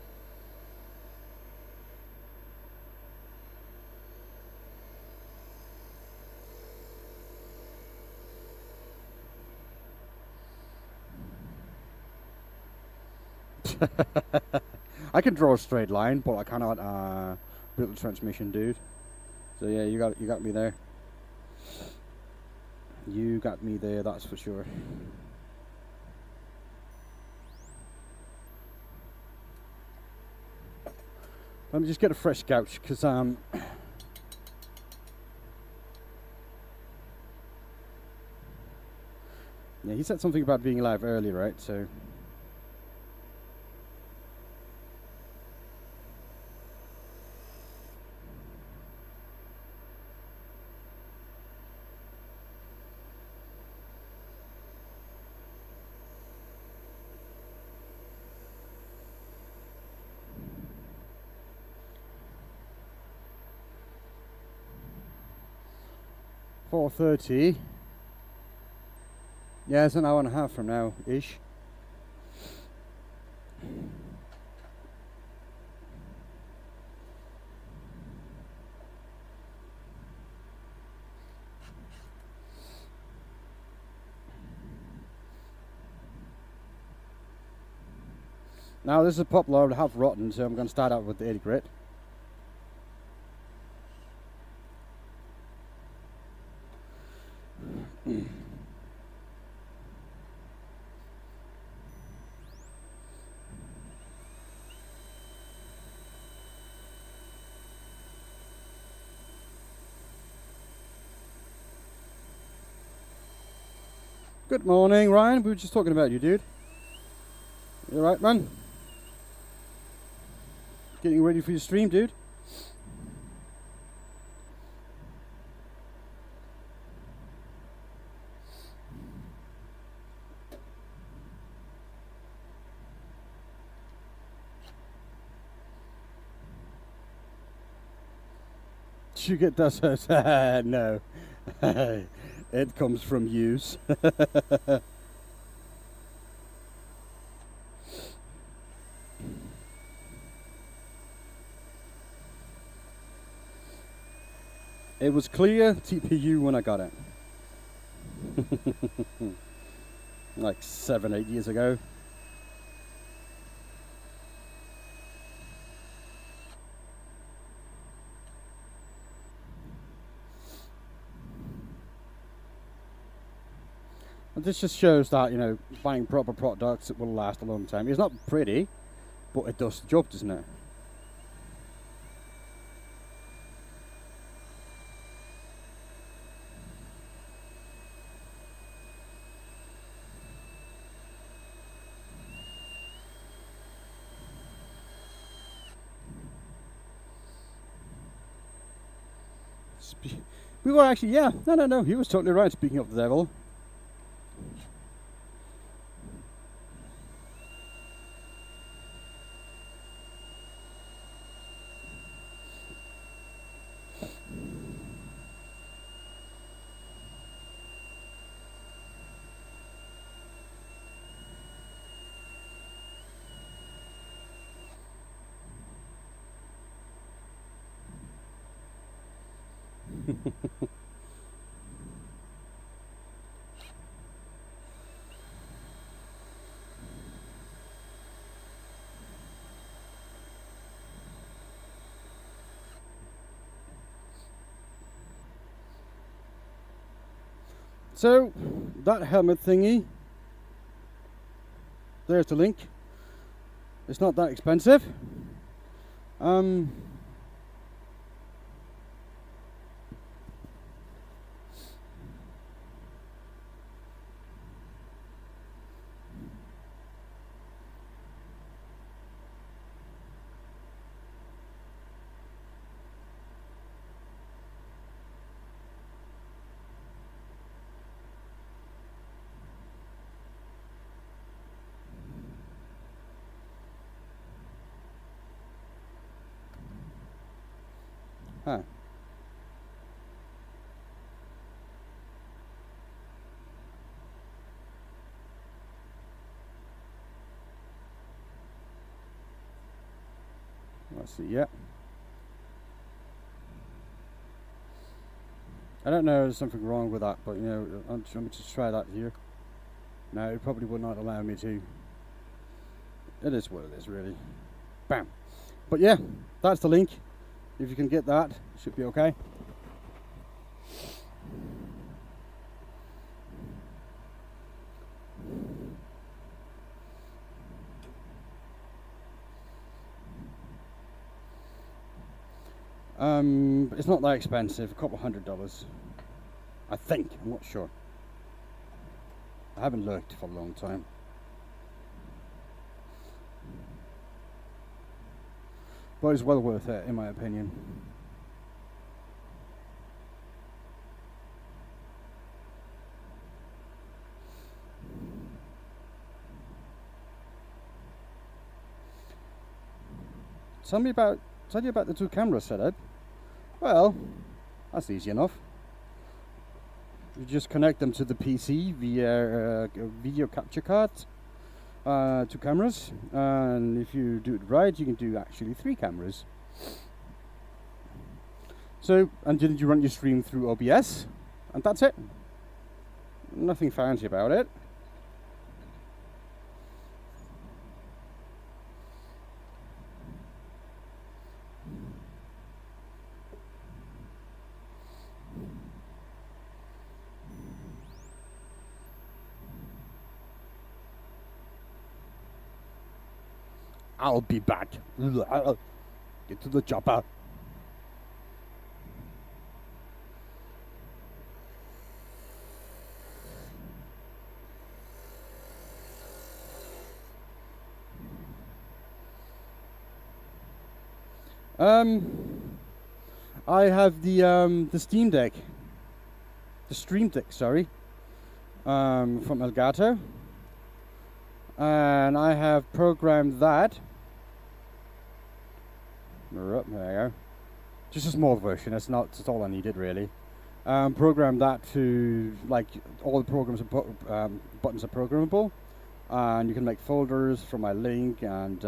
I can draw a straight line, but I cannot build a transmission, dude. So yeah, you got me there. You got me there, that's for sure. Let me just get a fresh couch, because yeah, he said something about being live early, right? So. .30. Yeah, it's an hour and a half from now, ish. Now this is a poplar, half rotten, so I'm going to start out with the 80 grit. Good morning, Ryan. We were just talking about you, dude. You alright, man? Getting ready for your stream, dude? You get dust. No. It comes from use. It was clear TPU when I got it. Like 7-8 years ago. And this just shows that, you know, buying proper products that will last a long time. It's not pretty, but it does the job, doesn't it? We were actually, yeah, no, he was totally right, speaking of the devil. So, that helmet thingy, there's the link. It's not that expensive. Huh. Let's see, yeah. I don't know, there's something wrong with that, but you know, let me just try that here. No, it probably would not allow me to. It is what it is, really. Bam. But yeah, that's the link. If you can get that, it should be okay. It's not that expensive, a couple $100. I think, I'm not sure. I haven't looked for a long time. But it's well worth it, in my opinion. Tell you about the two camera setup. Well, that's easy enough. You just connect them to the PC via video capture card. Two cameras, and if you do it right, you can do actually 3 cameras. So, and then you run your stream through OBS, and that's it. Nothing fancy about it. I'll be back. Get to the chopper. I have the Steam Deck, the Stream Deck, sorry, from Elgato, and I have programmed that. There you go. Just a small version. That's all I needed really. program that to, like, all the programs are buttons are programmable, and you can make folders from my link and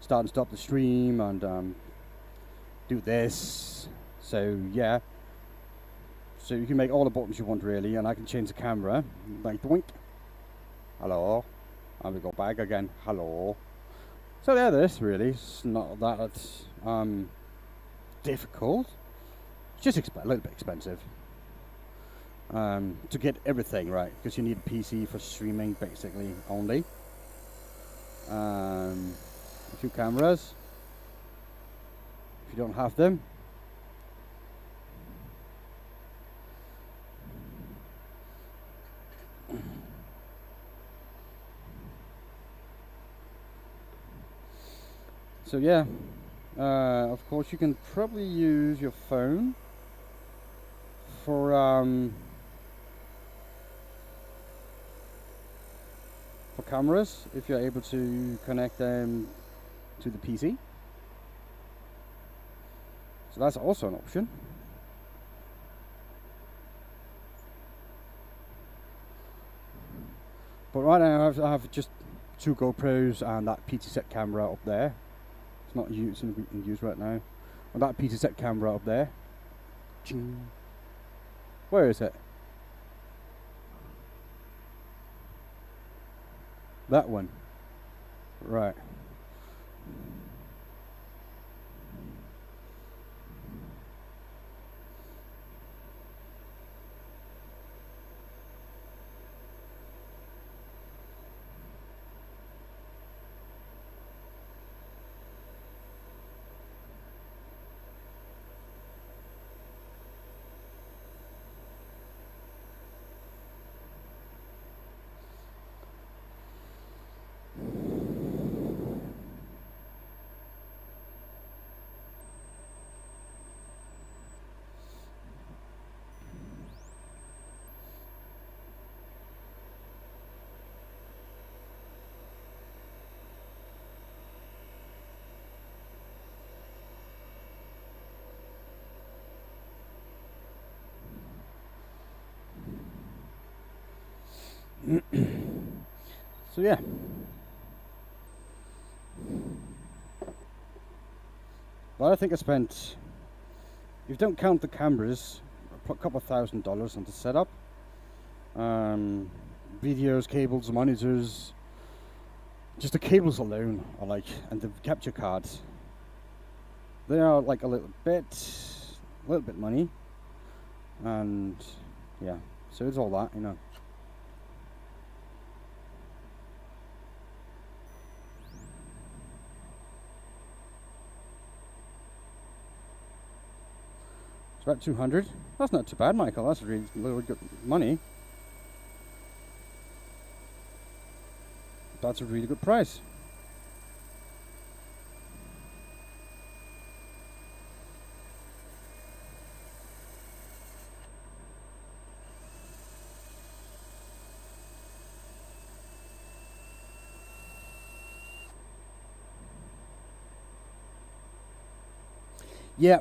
start and stop the stream and do this. So yeah, so you can make all the buttons you want really, and I can change the camera like doink, hello, and we go back again, hello. So yeah, this really is not that difficult. It's just a little bit expensive to get everything right, because you need a PC for streaming basically only. A few cameras if you don't have them. So yeah, of course you can probably use your phone for cameras if you're able to connect them to the PC. So that's also an option. But right now I have just 2 GoPros and that PT set camera up there. It's not in use right now. And that PT set camera up there. Ching. Where is it? That one. Right. So yeah. Well, I think I spent, if you don't count the cameras, a couple of $1,000 on the setup. Videos, cables, monitors, just the cables alone are like, and the capture cards, they are like a little bit money, and yeah, so it's all that, you know. It's about 200. That's not too bad, Michael. That's really good money. That's a really good price. Yeah.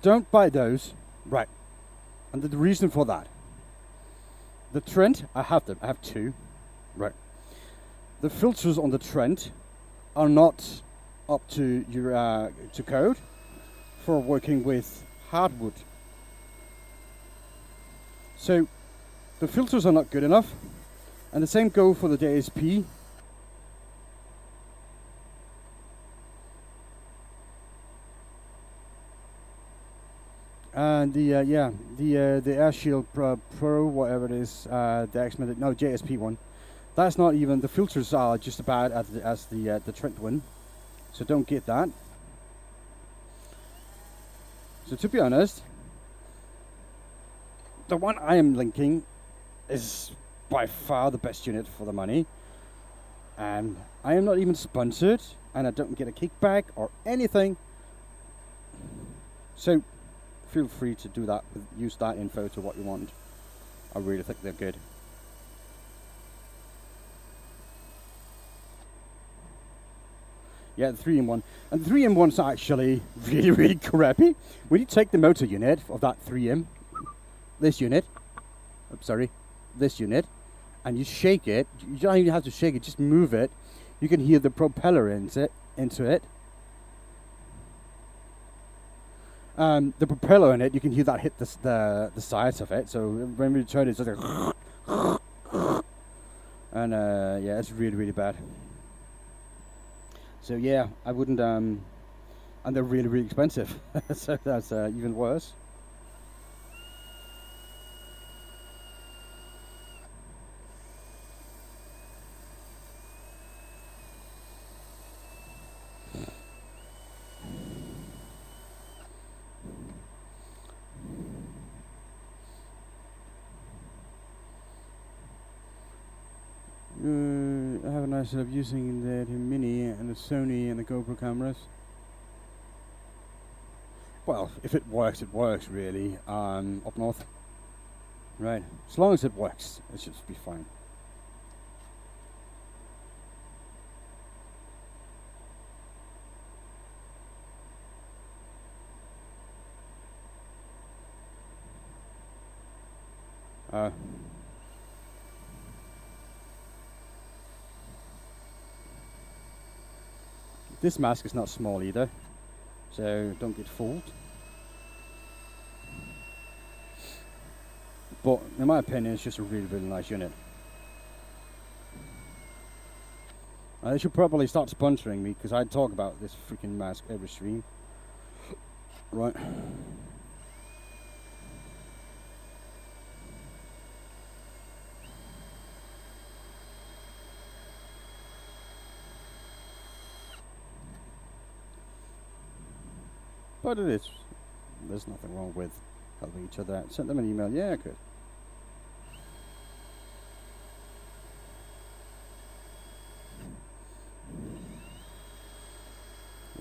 Don't buy those. Right. And the reason for that. The Trent, I have them. I have 2. Right. The filters on the Trent are not up to your to code for working with hardwood. So the filters are not good enough, and the same go for the JSP. And the Air Shield Pro, whatever it is, the X-Men, no, JSP one. That's not even, the filters are just about as the Trent one, so don't get that. So to be honest, the one I am linking is by far the best unit for the money, and I am not even sponsored, and I don't get a kickback or anything. So feel free to do that, use that info to what you want. I really think they're good. Yeah, the 3-in-1. And the 3-in-1's actually really, really crappy. When you take the motor unit of that 3M, this unit, this unit, and you shake it, you don't even have to shake it, just move it, you can hear the propeller into it. The propeller in it, you can hear that hit the sides of it. So when we turn it, it's just like and yeah, it's really, really bad. So yeah, I wouldn't. And they're really, really expensive. So that's even worse. I have a nice setup using the Mini and the Sony and the GoPro cameras. Well, if it works, really. Up north. Right. As long as it works, it should be fine. This mask is not small either, so don't get fooled. But in my opinion, it's just a really, really nice unit. They should probably start sponsoring me, because I talk about this freaking mask every stream. Right. But it is. There's nothing wrong with helping each other out. Send them an email. Yeah, good.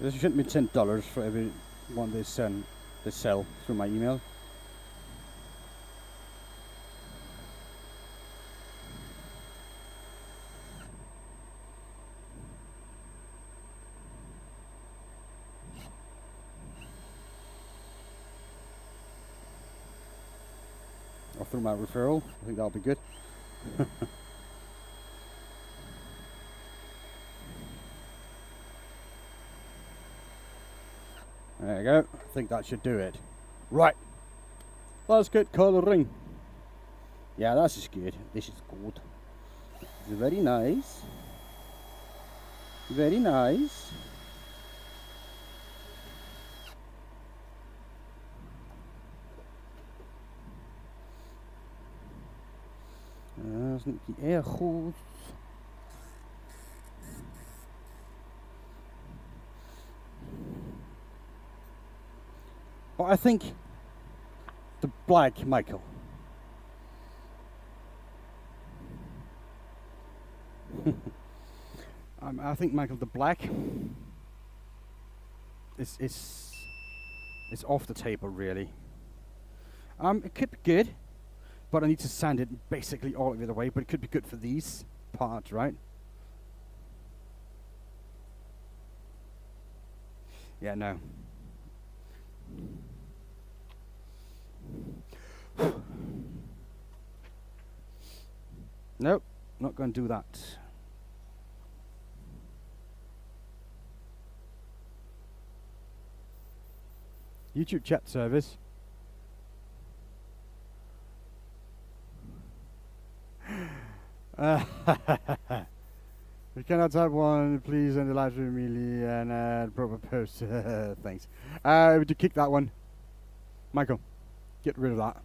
They sent me $10 for every one they sell through my email. Or through my referral. I think that'll be good. There you go. I think that should do it. Right. Let's get colouring. Yeah, this is good. This is good. It's very nice. Very nice. Dat is niet erg goed. But I think the black Michael. I think Michael the black is off the table really. It could be good, but I need to sand it basically all the way. But it could be good for these parts, right? Yeah, no. Nope, not going to do that. YouTube chat service. We cannot type one, please end the live stream immediately and add proper post. Thanks. Would you kick that one? Michael, get rid of that.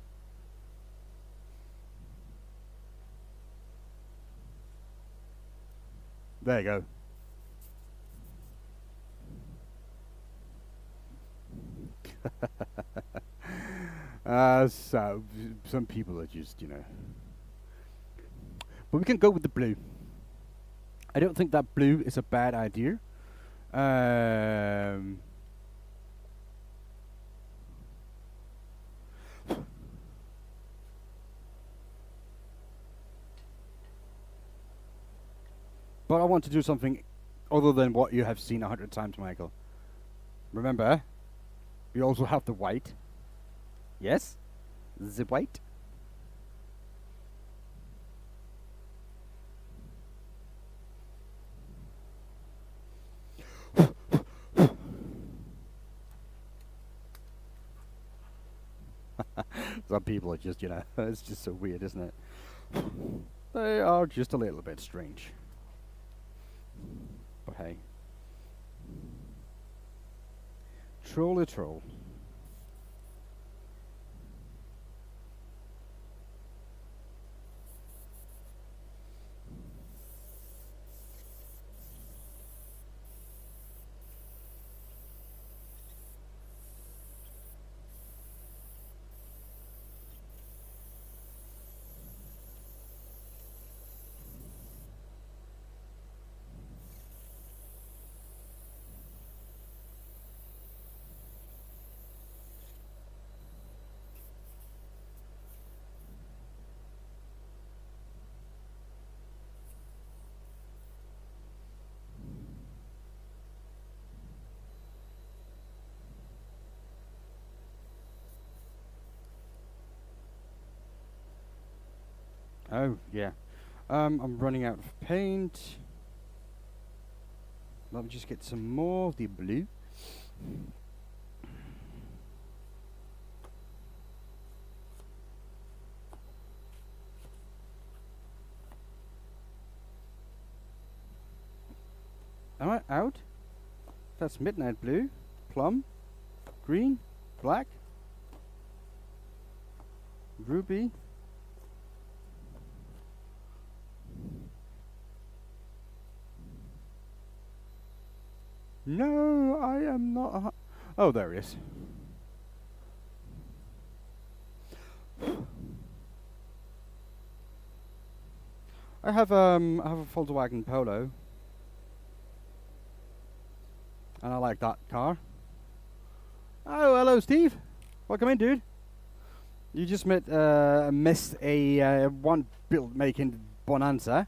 There you go. So some people are just, you know. But we can go with the blue. I don't think that blue is a bad idea. But I want to do something Other than what you have seen 100 times, Michael. Remember, we also have the white. Yes? The white. Some people are just, it's just so weird, isn't it? They are just a little bit strange. But hey. Troll. Oh, yeah. I'm running out of paint. Let me just get some more of the blue. Am I out? That's midnight blue, plum, green, black, ruby. No, I am not. Oh, there he is. I have a Volkswagen Polo, and I like that car. Oh, hello, Steve. Welcome in, dude. You just missed a one build making bonanza.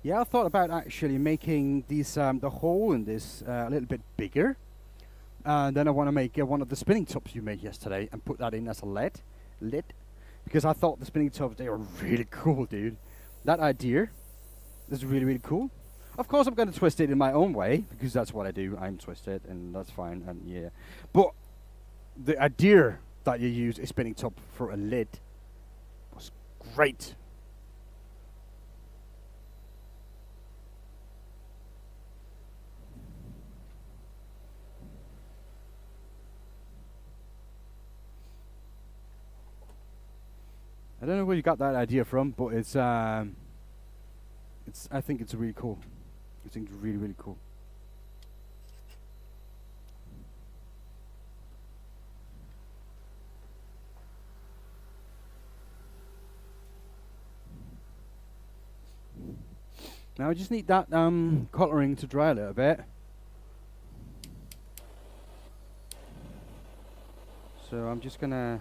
Yeah, I thought about actually making these the hole in this a little bit bigger. And then I want to make one of the spinning tops you made yesterday and put that in as a lid, because I thought the spinning tops, they were really cool, dude. That idea is really, really cool. Of course, I'm going to twist it in my own way, because that's what I do. I'm twisted, and that's fine, and yeah. But the idea that you use a spinning top for a lid was great. I don't know where you got that idea from, but I think it's really cool. I think it's really, really cool. Now I just need that colouring to dry a little bit. So I'm just gonna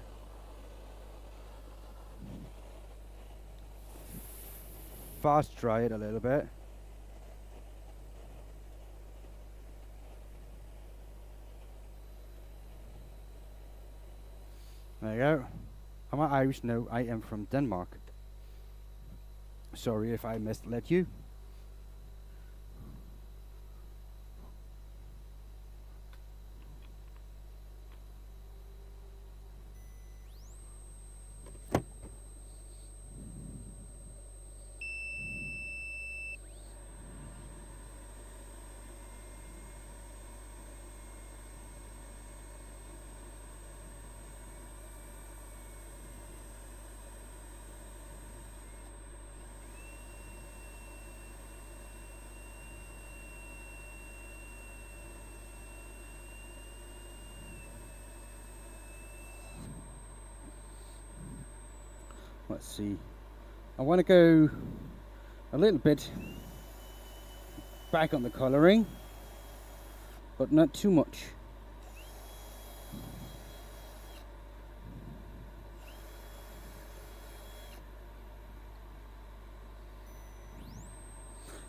fast dry it a little bit. There you go. Am I Irish? No, I am from Denmark. Sorry if I misled you. Let's see. I want to go a little bit back on the colouring, but not too much.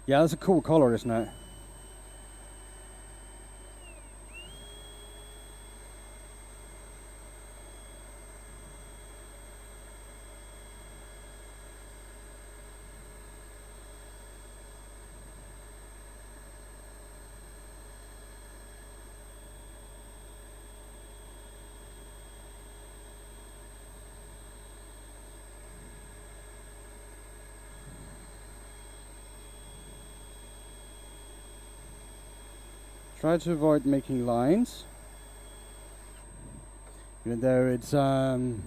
Yeah, that's a cool colour, isn't it? Try to avoid making lines, even though it's we're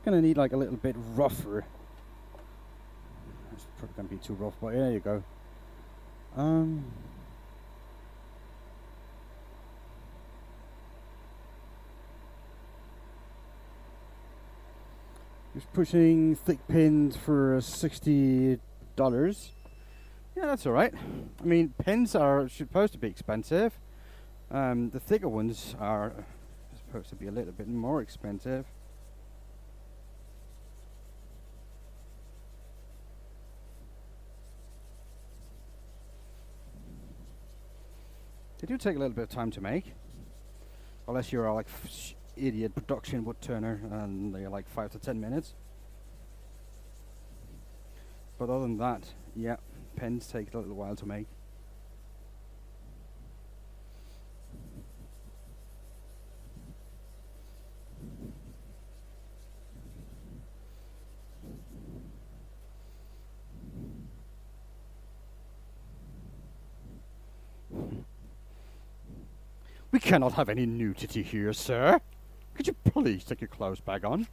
going to need like a little bit rougher. It's probably going to be too rough, but there you go. Just pushing thick pins for $60. Yeah, that's all right. I mean, pins are supposed to be expensive. The thicker ones are supposed to be a little bit more expensive. They do take a little bit of time to make, unless you're like idiot production wood turner and they're like 5 to 10 minutes. But other than that, yeah, pens take a little while to make. We cannot have any nudity here, sir. Could you please take your clothes back on?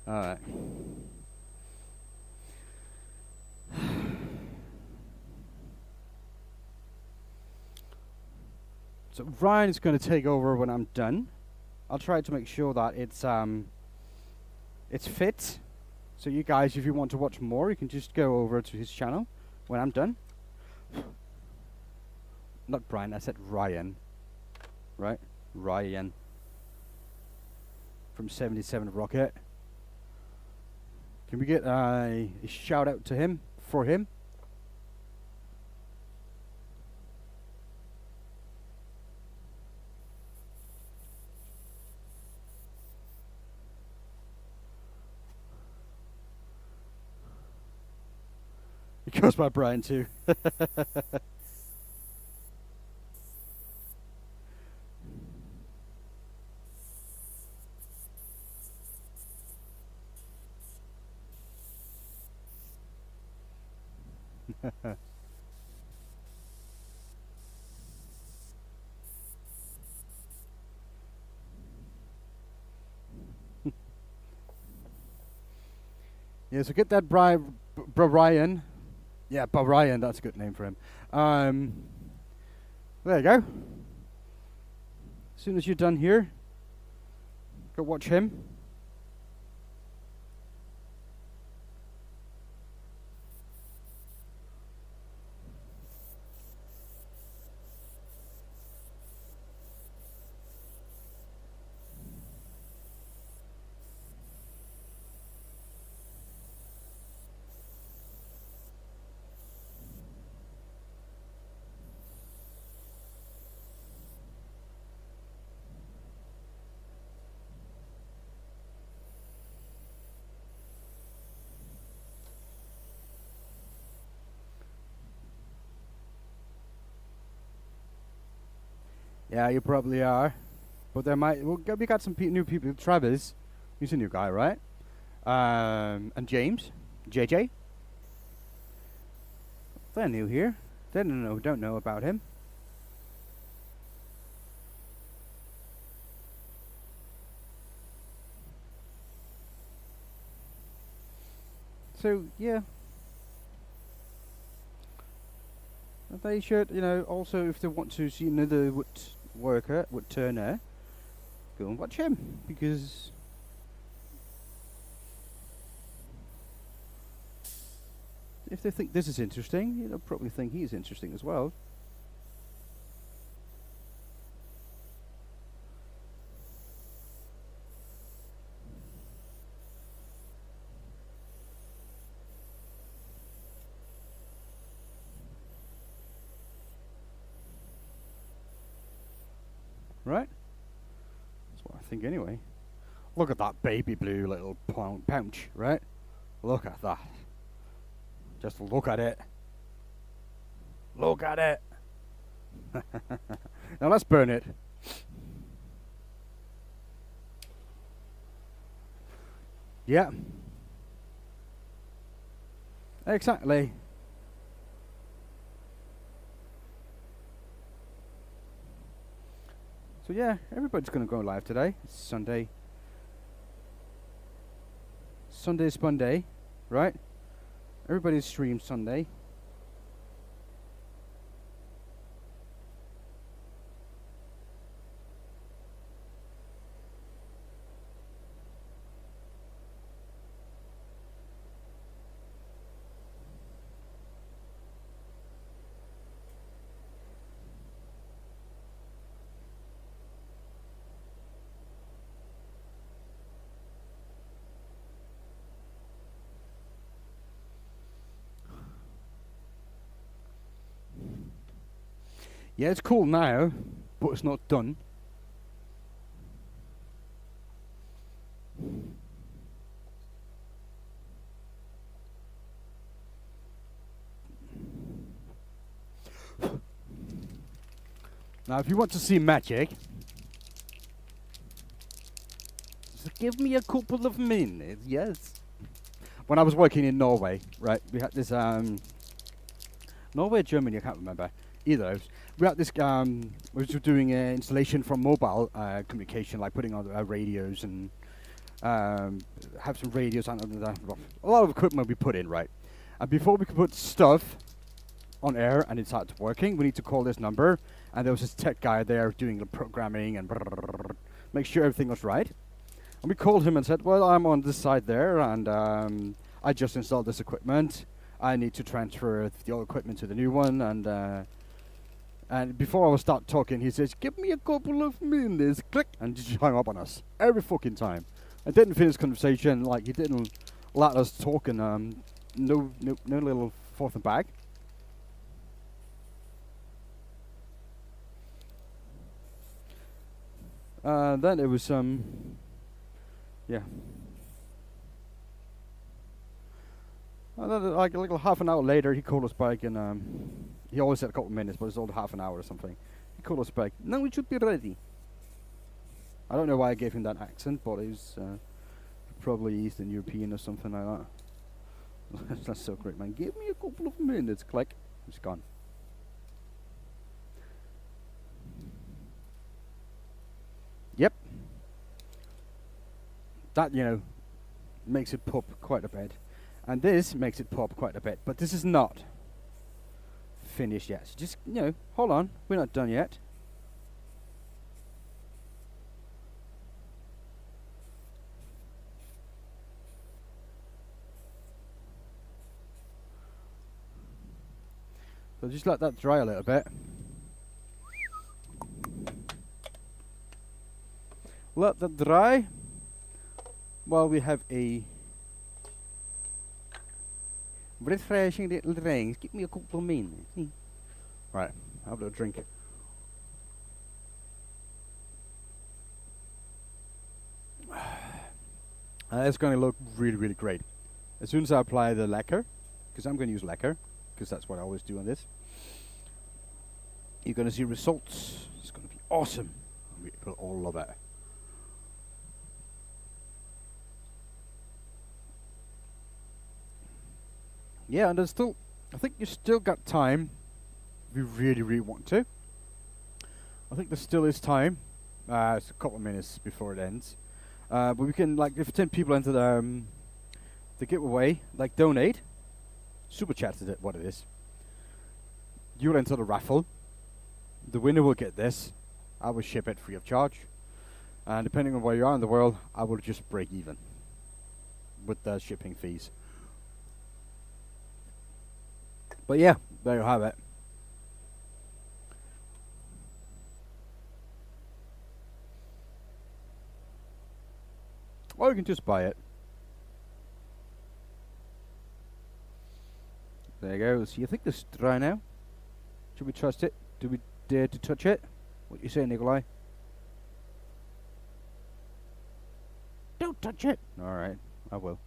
Alright. So Ryan is going to take over when I'm done. I'll try to make sure that it's fit. So you guys, if you want to watch more, you can just go over to his channel when I'm done. Not Brian, I said Ryan. Right? Ryan. From 77 Rocket. Can we get a shout out to him, for him? It goes by Brian too. Yeah, so get that Brian. Yeah, Brian, that's a good name for him. There you go. As soon as you're done here, go watch him. Yeah, you probably are. But there might we got some new people. Travis, he's a new guy, right? And James, JJ, they're new here. They don't know about him. So yeah, they should, also if they want to see another wood turner, go and watch him because if they think this is interesting, they'll probably think he's interesting as well. Right? That's what I think anyway. Look at that baby blue little pouch, right? Look at that. Just look at it. Look at it. Now let's burn it. Yeah. Exactly. So yeah, everybody's going to go live today. It's Sunday. Sunday's fun day, right? Everybody's streamed Sunday. Yeah, it's cool now, but it's not done. Now, if you want to see magic, just give me a couple of minutes, yes. When I was working in Norway, right, we had this, Norway or Germany, I can't remember, either of those. We had this, we were doing installation from mobile communication, like putting on radios and have some radios and a lot of equipment we put in, right? And before we could put stuff on air and it started working, we need to call this number. And there was this tech guy there doing the programming and make sure everything was right. And we called him and said, well, I'm on this side there, and I just installed this equipment. I need to transfer the old equipment to the new one. And before I would start talking, he says, give me a couple of minutes, click, and just hung up on us every fucking time. I didn't finish conversation, like he didn't let us talk, and no little forth and back. Then it was yeah. And then, like a little half an hour later, he called us back, and he always said a couple of minutes, but it's all half an hour or something. He called us back. No, we should be ready. I don't know why I gave him that accent, but it was probably Eastern European or something like that. That's so great, man. Give me a couple of minutes. Click. It's gone. Yep. That, makes it pop quite a bit. And this makes it pop quite a bit. But this is not finished yet. So just, hold on. We're not done yet. So just let that dry a little bit. Let that dry while we have a refreshing little drink. Give me a couple of minutes. Right, have a little drink. It's going to look really, really great. As soon as I apply the lacquer, because I'm going to use lacquer, because that's what I always do on this, you're going to see results. It's going to be awesome. We will all love it. Yeah, and there's still, I think you still got time if you really, really want to. I think there still is time. It's a couple of minutes before it ends. But we can, like, if 10 people enter the giveaway, like, donate. Super chat is it, what it is. You'll enter the raffle. The winner will get this. I will ship it free of charge. And depending on where you are in the world, I will just break even with the shipping fees. But yeah, there you have it. Or you can just buy it. There you go. So you think this is dry now? Should we trust it? Do we dare to touch it? What you say, Nikolai? Don't touch it! Alright, I will.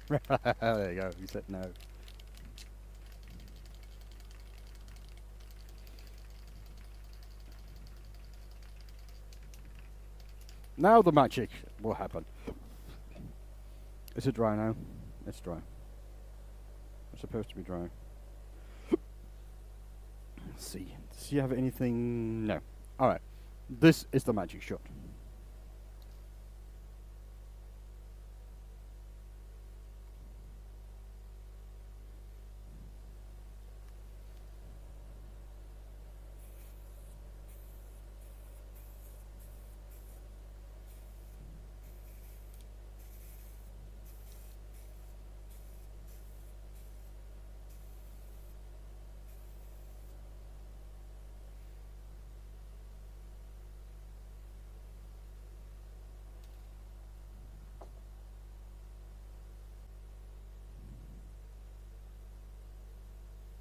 There you go, you said no. Now the magic will happen. Is it dry now? It's dry. It's supposed to be dry. Let's see. Does he have anything? No. Alright. This is the magic shot.